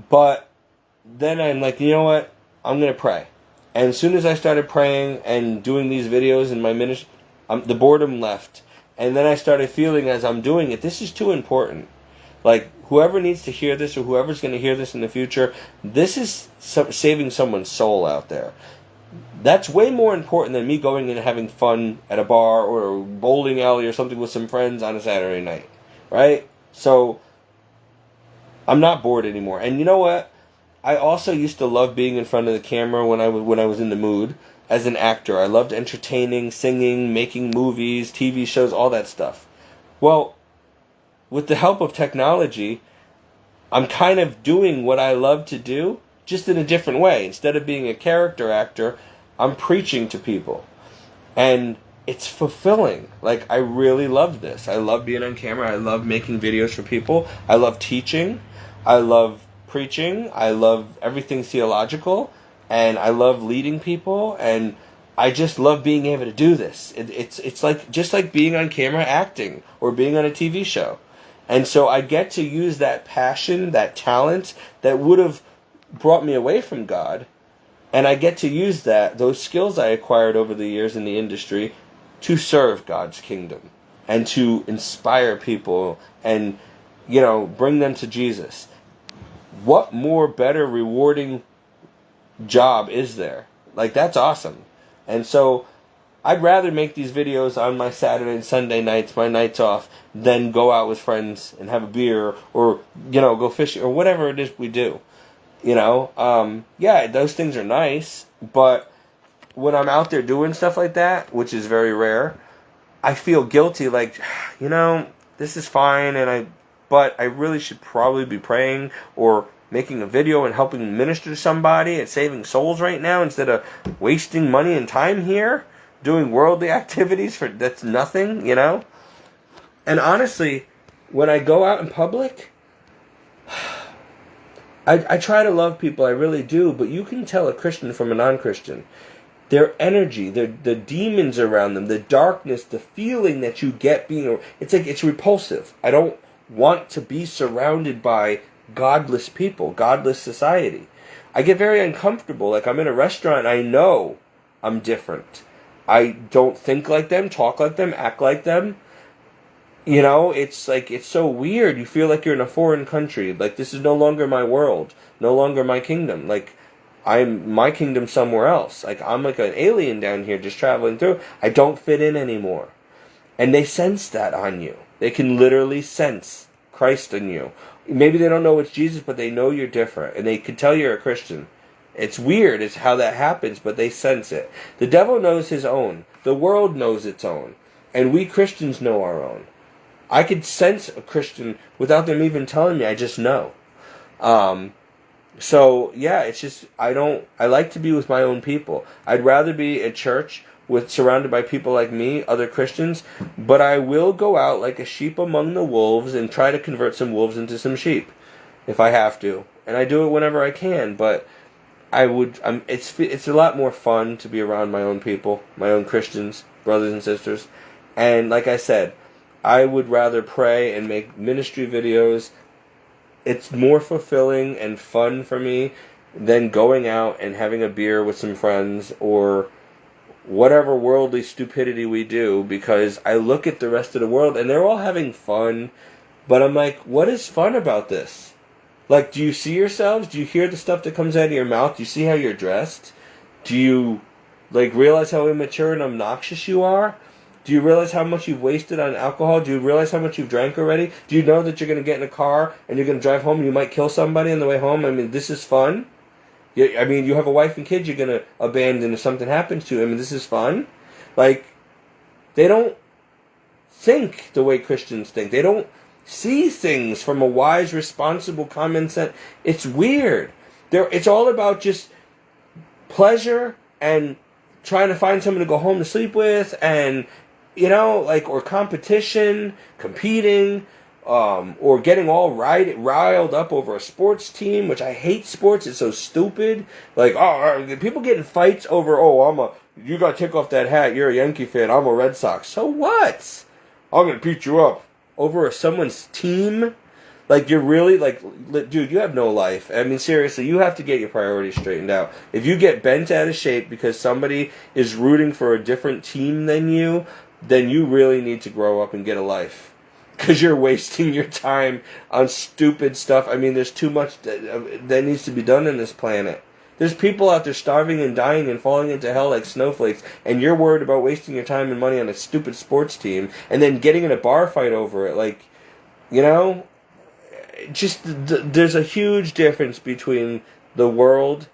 But then I'm like, you know what? I'm going to pray. And as soon as I started praying and doing these videos in my ministry, the boredom left. And then I started feeling as I'm doing it, this is too important. Like, whoever needs to hear this or whoever's going to hear this in the future, this is saving someone's soul out there. That's way more important than me going and having fun at a bar or a bowling alley or something with some friends on a Saturday night. Right? So, I'm not bored anymore. And you know what? I also used to love being in front of the camera when I was in the mood as an actor. I loved entertaining, singing, making movies, TV shows, all that stuff. Well, with the help of technology, I'm kind of doing what I love to do, just in a different way. Instead of being a character actor, I'm preaching to people. And it's fulfilling. Like, I really love this. I love being on camera. I love making videos for people. I love teaching. I love preaching. I love everything theological. And I love leading people. And I just love being able to do this. It's like just like being on camera acting or being on a TV show. And so I get to use that passion, that talent that would have brought me away from God. And I get to use those skills I acquired over the years in the industry to serve God's kingdom and to inspire people and, bring them to Jesus. What more better rewarding job is there? Like, that's awesome. And so I'd rather make these videos on my Saturday and Sunday nights, my nights off, than go out with friends and have a beer or, go fishing or whatever it is we do. Yeah, those things are nice, but when I'm out there doing stuff like that, which is very rare, I feel guilty, like, this is fine, but I really should probably be praying or making a video and helping minister to somebody and saving souls right now instead of wasting money and time here. Doing worldly activities that's nothing, And honestly, when I go out in public, I try to love people, I really do, but you can tell a Christian from a non-Christian. Their energy, the demons around them, the darkness, the feeling that you get it's repulsive. I don't want to be surrounded by godless people, godless society. I get very uncomfortable. Like, I'm in a restaurant, I know I'm different. I don't think like them, talk like them, act like them. It's like, it's so weird. You feel like you're in a foreign country. Like, this is no longer my world, no longer my kingdom. Like, my kingdom somewhere else. Like, I'm like an alien down here just traveling through. I don't fit in anymore. And they sense that on you. They can literally sense Christ in you. Maybe they don't know it's Jesus, but they know you're different. And they can tell you're a Christian. It's weird. It's how that happens, but they sense it. The devil knows his own. The world knows its own. And we Christians know our own. I could sense a Christian without them even telling me. I just know. So, yeah, it's just, I like to be with my own people. I'd rather be at church surrounded by people like me, other Christians, but I will go out like a sheep among the wolves and try to convert some wolves into some sheep, if I have to. And I do it whenever I can, but it's a lot more fun to be around my own people, my own Christians, brothers and sisters. And like I said, I would rather pray and make ministry videos. It's more fulfilling and fun for me than going out and having a beer with some friends or whatever worldly stupidity we do, because I look at the rest of the world and they're all having fun, but I'm like, what is fun about this? Like, do you see yourselves? Do you hear the stuff that comes out of your mouth? Do you see how you're dressed? Do you, like, realize how immature and obnoxious you are? Do you realize how much you've wasted on alcohol? Do you realize how much you've drank already? Do you know that you're going to get in a car and you're going to drive home and you might kill somebody on the way home? I mean, this is fun. I mean, you have a wife and kids you're going to abandon if something happens to you. I mean, this is fun. Like, they don't think the way Christians think. They don't see things from a wise, responsible, common sense. It's weird. It's all about just pleasure and trying to find someone to go home to sleep with, and or competition, competing, or getting all riled up over a sports team, which I hate sports. It's so stupid. Like, people get in fights over, you got to take off that hat, you're a Yankee fan, I'm a Red Sox. So what? I'm going to beat you up over someone's team? Like, you're really, dude, you have no life. I mean, seriously, you have to get your priorities straightened out. If you get bent out of shape because somebody is rooting for a different team than you, then you really need to grow up and get a life. Because you're wasting your time on stupid stuff. I mean, there's too much that needs to be done on this planet. There's people out there starving and dying and falling into hell like snowflakes, and you're worried about wasting your time and money on a stupid sports team and then getting in a bar fight over it. Like, just there's a huge difference between the world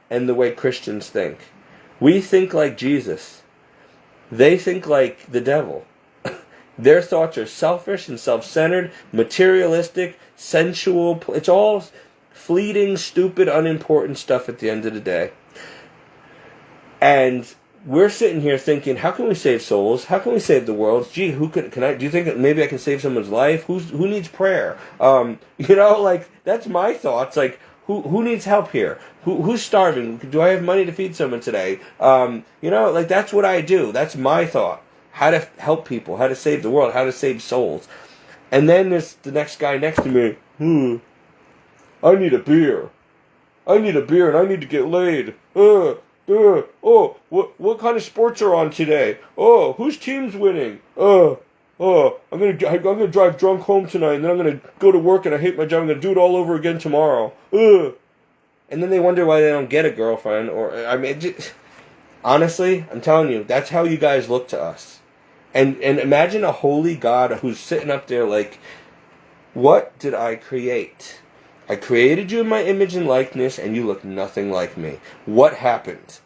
and the way Christians think. We think like Jesus. They think like the devil. Their thoughts are selfish and self-centered, materialistic, sensual. It's all fleeting, stupid, unimportant stuff at the end of the day. And we're sitting here thinking, how can we save souls? How can we save the world? Gee, can I? Do you think that maybe I can save someone's life? Who needs prayer? That's my thoughts. Like, who needs help here? Who's starving? Do I have money to feed someone today? That's what I do. That's my thought. How to help people, how to save the world, how to save souls. And then there's the next guy next to me. I need a beer. I need a beer and I need to get laid. What kind of sports are on today? Oh, whose team's winning? I'm gonna drive drunk home tonight, and then I'm gonna go to work and I hate my job. I'm gonna do it all over again tomorrow. And then they wonder why they don't get a girlfriend. Honestly, I'm telling you, that's how you guys look to us. And imagine a holy God who's sitting up there like, what did I create? I created you in my image and likeness, and you look nothing like me. What happened?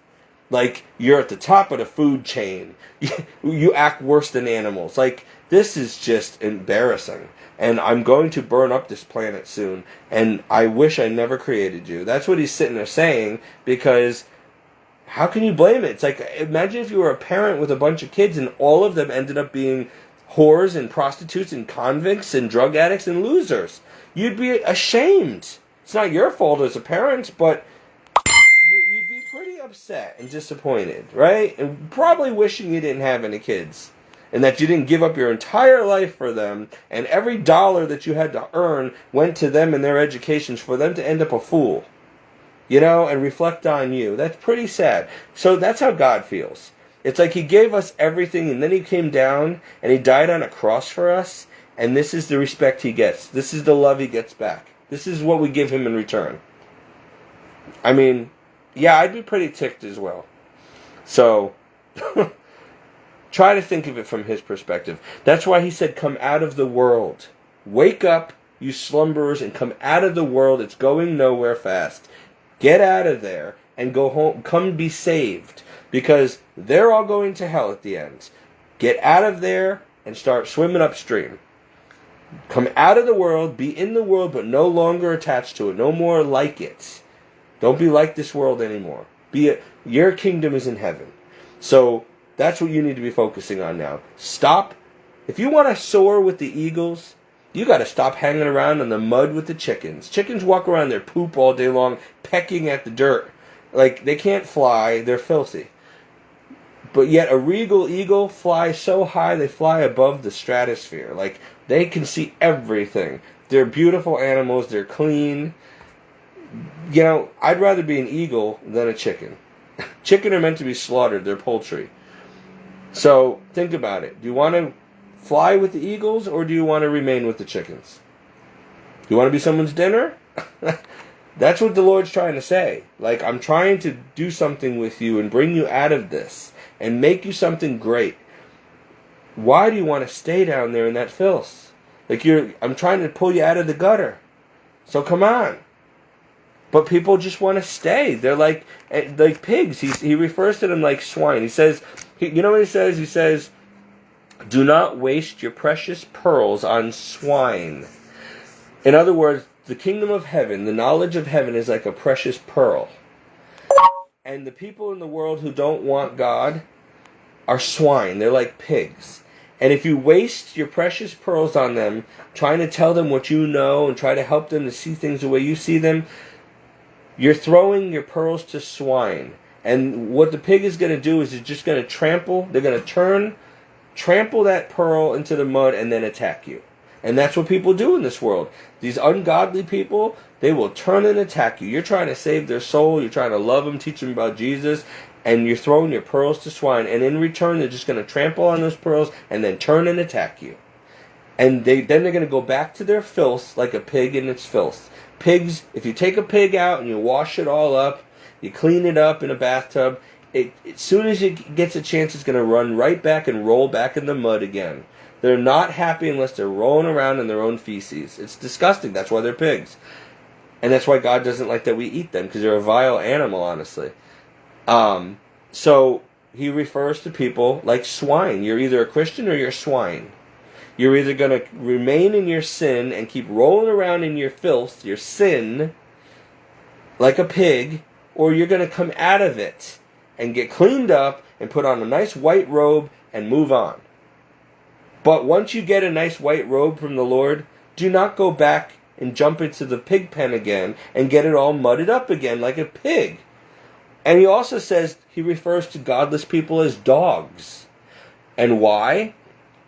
Like, you're at the top of the food chain. You act worse than animals. Like, this is just embarrassing. And I'm going to burn up this planet soon. And I wish I never created you. That's what he's sitting there saying, because how can you blame it? It's like, imagine if you were a parent with a bunch of kids and all of them ended up being whores and prostitutes and convicts and drug addicts and losers. You'd be ashamed. It's not your fault as a parent, but you'd be pretty upset and disappointed, right? And probably wishing you didn't have any kids. And that you didn't give up your entire life for them, and every dollar that you had to earn went to them and their educations for them to end up a fool. And reflect on you. That's pretty sad. So that's how God feels. It's like he gave us everything, and then he came down, and he died on a cross for us, and this is the respect he gets. This is the love he gets back. This is what we give him in return. I mean, Yeah, I'd be pretty ticked as well. So, try to think of it from his perspective. That's why he said, come out of the world. Wake up, you slumberers, and come out of the world. It's going nowhere fast. Get out of there and go home. Come be saved. Because they're all going to hell at the end. Get out of there and start swimming upstream. Come out of the world, be in the world, but no longer attached to it. No more like it. Don't be like this world anymore. Your kingdom is in heaven. So that's what you need to be focusing on now. Stop. If you want to soar with the eagles, you got to stop hanging around in the mud with the chickens. Chickens walk around their poop all day long, pecking at the dirt. Like, they can't fly. They're filthy. But yet a regal eagle flies so high they fly above the stratosphere. Like, they can see everything. They're beautiful animals. They're clean. You know, I'd rather be an eagle than a chicken. Chicken are meant to be slaughtered. They're poultry. So, think about it. Do you want to fly with the eagles, or do you want to remain with the chickens? Do you want to be someone's dinner? That's what the Lord's trying to say. Like, I'm trying to do something with you and bring you out of this and make you something great. Why do you want to stay down there in that filth? Like, I'm trying to pull you out of the gutter. So come on. But people just want to stay. They're like pigs. He refers to them like swine. He says, you know what he says? He says, do not waste your precious pearls on swine. In other words, the kingdom of heaven, the knowledge of heaven is like a precious pearl. And the people in the world who don't want God are swine. They're like pigs. And if you waste your precious pearls on them, trying to tell them what you know and try to help them to see things the way you see them, you're throwing your pearls to swine. And what the pig is going to do is it's just going to trample. They're going to trample that pearl into the mud and then attack you. And that's what people do in this world. These ungodly people, they will turn and attack you. You're trying to save their soul. You're trying to love them, teach them about Jesus. And you're throwing your pearls to swine. And in return, they're just going to trample on those pearls and then turn and attack you. And then they're going to go back to their filth like a pig in its filth. Pigs, if you take a pig out and you wash it all up, you clean it up in a bathtub, as soon as it gets a chance, it's going to run right back and roll back in the mud again. They're not happy unless they're rolling around in their own feces. It's disgusting. That's why they're pigs. And that's why God doesn't like that we eat them, because they're a vile animal, honestly. So he refers to people like swine. You're either a Christian or you're swine. You're either going to remain in your sin and keep rolling around in your filth, your sin, like a pig, or you're going to come out of it and get cleaned up and put on a nice white robe and move on. But once you get a nice white robe from the Lord, do not go back and jump into the pig pen again and get it all mudded up again like a pig. And he also says, he refers to godless people as dogs. And why?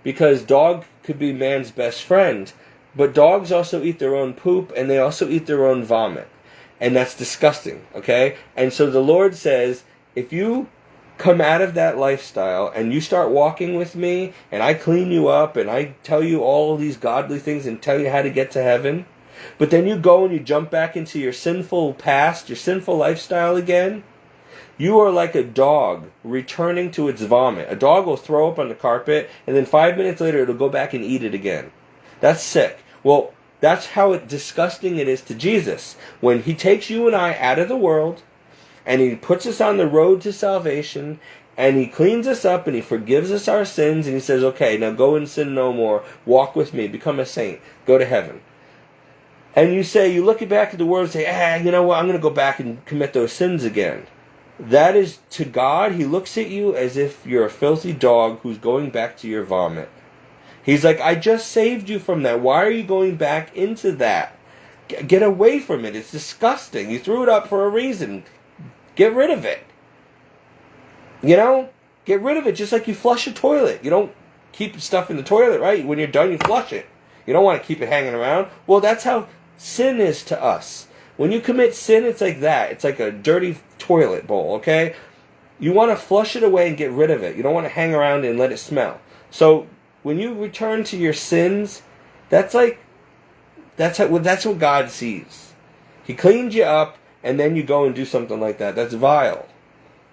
Because dog could be man's best friend, but dogs also eat their own poop and they also eat their own vomit. And that's disgusting, okay? And so the Lord says, if you come out of that lifestyle and you start walking with me and I clean you up and I tell you all these godly things and tell you how to get to heaven, but then you go and you jump back into your sinful past, your sinful lifestyle again, you are like a dog returning to its vomit. A dog will throw up on the carpet and then 5 minutes later it'll go back and eat it again. That's sick. Well, that's how disgusting it is to Jesus. When he takes you and I out of the world and he puts us on the road to salvation and he cleans us up and he forgives us our sins and he says, okay, now go and sin no more. Walk with me. Become a saint. Go to heaven. And you look back at the world and say, you know what, I'm going to go back and commit those sins again. That is, to God, he looks at you as if you're a filthy dog who's going back to your vomit. He's like, I just saved you from that. Why are you going back into that? Get away from it. It's disgusting. You threw it up for a reason. Get rid of it. You know? Get rid of it just like you flush a toilet. You don't keep stuff in the toilet, right? When you're done, you flush it. You don't want to keep it hanging around. Well, that's how sin is to us. When you commit sin, it's like that. It's like a dirty toilet bowl, okay? You want to flush it away and get rid of it. You don't want to hang around and let it smell. So when you return to your sins, that's what God sees. He cleans you up and then you go and do something like that. That's vile.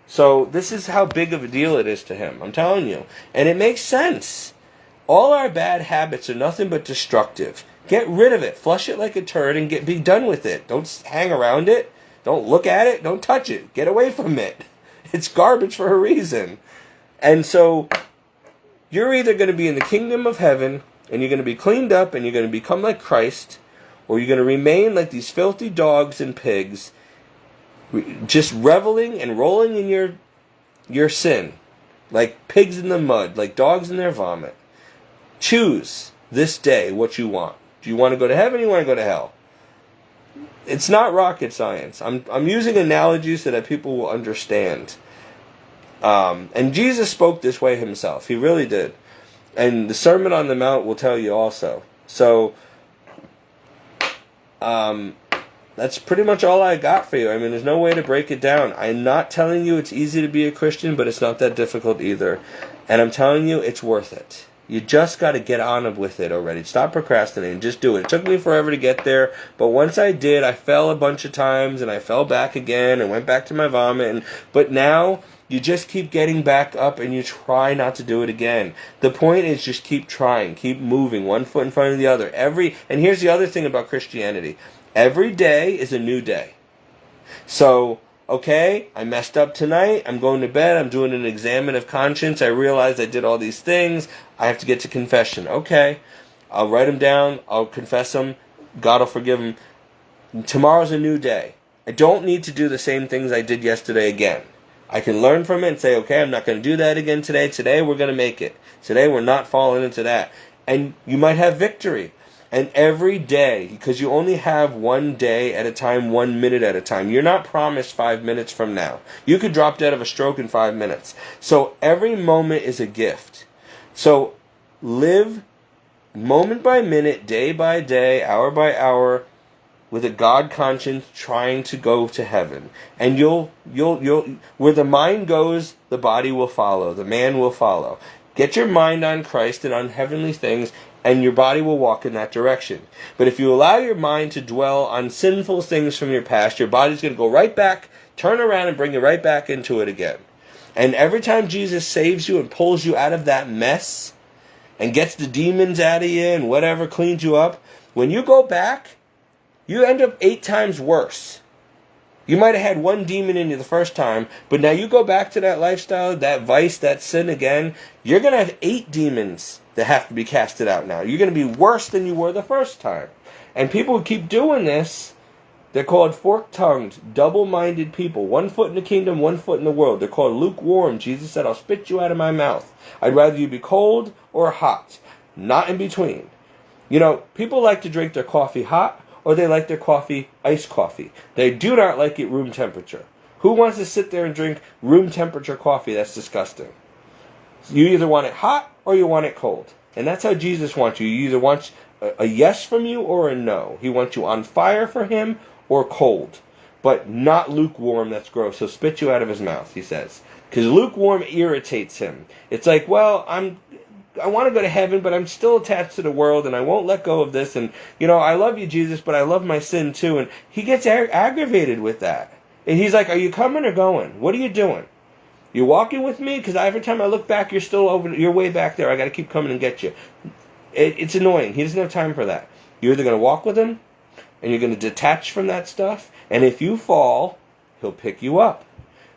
So this is how big of a deal it is to him. I'm telling you. And it makes sense. All our bad habits are nothing but destructive. Get rid of it. Flush it like a turd and be done with it. Don't hang around it. Don't look at it. Don't touch it. Get away from it. It's garbage for a reason. And so you're either going to be in the kingdom of heaven and you're going to be cleaned up and you're going to become like Christ, or you're going to remain like these filthy dogs and pigs, just reveling and rolling in your sin, like pigs in the mud, like dogs in their vomit. Choose this day what you want. Do you want to go to heaven or you want to go to hell? It's not rocket science. I'm using analogies so that people will understand. And Jesus spoke this way himself. He really did. And the Sermon on the Mount will tell you also. So, that's pretty much all I got for you. I mean, there's no way to break it down. I'm not telling you it's easy to be a Christian, but it's not that difficult either. And I'm telling you, it's worth it. You just got to get on with it already. Stop procrastinating. Just do it. It took me forever to get there, but once I did, I fell a bunch of times, and I fell back again, and went back to my vomit. But now, you just keep getting back up, and you try not to do it again. The point is just keep trying. Keep moving, one foot in front of the other. And here's the other thing about Christianity. Every day is a new day. So, okay, I messed up tonight. I'm going to bed. I'm doing an examen of conscience. I realized I did all these things. I have to get to confession. Okay, I'll write them down. I'll confess them. God will forgive them. Tomorrow's a new day. I don't need to do the same things I did yesterday again. I can learn from it and say, okay, I'm not going to do that again today. Today we're going to make it. Today we're not falling into that. And you might have victory. And every day, because you only have one day at a time, 1 minute at a time. You're not promised 5 minutes from now. You could drop dead of a stroke in 5 minutes. So every moment is a gift. So live moment by minute, day by day, hour by hour, with a God conscience, trying to go to heaven. And you'll where the mind goes, the body will follow. The man will follow. Get your mind on Christ and on heavenly things, and your body will walk in that direction. But if you allow your mind to dwell on sinful things from your past, your body's going to go right back, turn around, and bring you right back into it again. And every time Jesus saves you and pulls you out of that mess and gets the demons out of you and whatever, cleans you up, when you go back, you end up 8 times worse. You might have had one demon in you the first time, but now you go back to that lifestyle, that vice, that sin again, you're going to have 8 demons that have to be casted out now. You're going to be worse than you were the first time. And people who keep doing this, they're called fork-tongued, double-minded people. 1 foot in the kingdom, 1 foot in the world. They're called lukewarm. Jesus said, I'll spit you out of my mouth. I'd rather you be cold or hot, not in between. You know, people like to drink their coffee hot, or they like their coffee iced coffee. They do not like it room temperature. Who wants to sit there and drink room temperature coffee? That's disgusting. You either want it hot or you want it cold. And that's how Jesus wants you. You either want a yes from you or a no. He wants you on fire for him or cold. But not lukewarm, that's gross. He'll spit you out of his mouth, he says. Because lukewarm irritates him. It's like, well, I want to go to heaven, but I'm still attached to the world, and I won't let go of this. And, you know, I love you, Jesus, but I love my sin too. And he gets aggravated with that. And he's like, are you coming or going? What are you doing? You walking with me? Because every time I look back, you're way back there. I got to keep coming and get you. It's annoying. He doesn't have time for that. You're either going to walk with him, and you're going to detach from that stuff. And if you fall, he'll pick you up.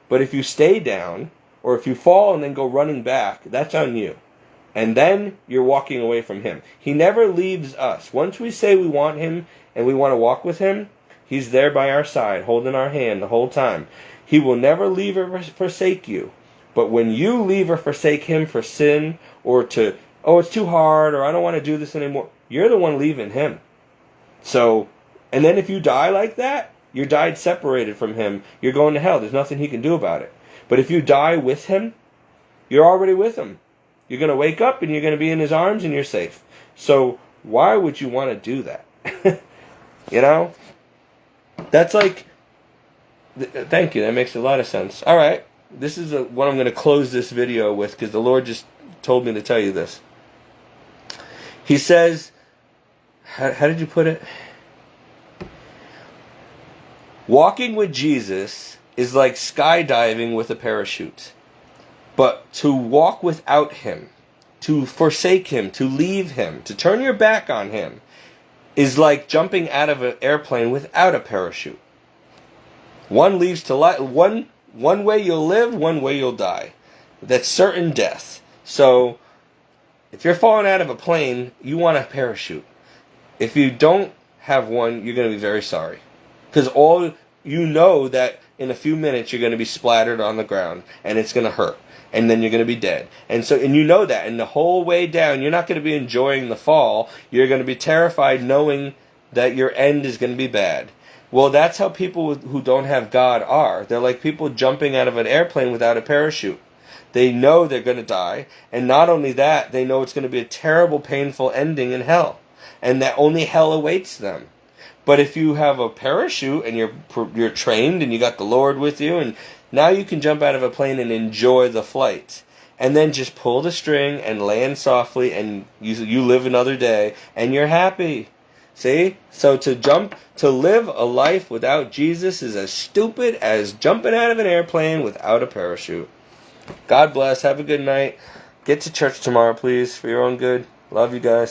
But if you stay down, or if you fall and then go running back, that's on you. And then you're walking away from him. He never leaves us. Once we say we want him and we want to walk with him, he's there by our side, holding our hand the whole time. He will never leave or forsake you. But when you leave or forsake him for sin, or to, oh, it's too hard, or I don't want to do this anymore, you're the one leaving him. So, and then if you die like that, you died separated from him, you're going to hell. There's nothing he can do about it. But if you die with him, you're already with him. You're going to wake up and you're going to be in his arms and you're safe. So why would you want to do that? You know? That's like, thank you, that makes a lot of sense. All right, this is what I'm going to close this video with, because the Lord just told me to tell you this. He says, how did you put it? Walking with Jesus is like skydiving with a parachute. But to walk without him, to forsake him, to leave him, to turn your back on him, is like jumping out of an airplane without a parachute. One leads to life. One way you'll live, one way you'll die. That's certain death. So, if you're falling out of a plane, you want a parachute. If you don't have one, you're going to be very sorry. Because all you know that in a few minutes you're going to be splattered on the ground and it's going to hurt. And then you're going to be dead. And you know that. And the whole way down, you're not going to be enjoying the fall. You're going to be terrified knowing that your end is going to be bad. Well, that's how people who don't have God are. They're like people jumping out of an airplane without a parachute. They know they're going to die. And not only that, they know it's going to be a terrible, painful ending in hell. And that only hell awaits them. But if you have a parachute and you're trained and you got the Lord with you, and now you can jump out of a plane and enjoy the flight. And then just pull the string and land softly, and you live another day and you're happy. See? So to live a life without Jesus is as stupid as jumping out of an airplane without a parachute. God bless. Have a good night. Get to church tomorrow, please, for your own good. Love you guys.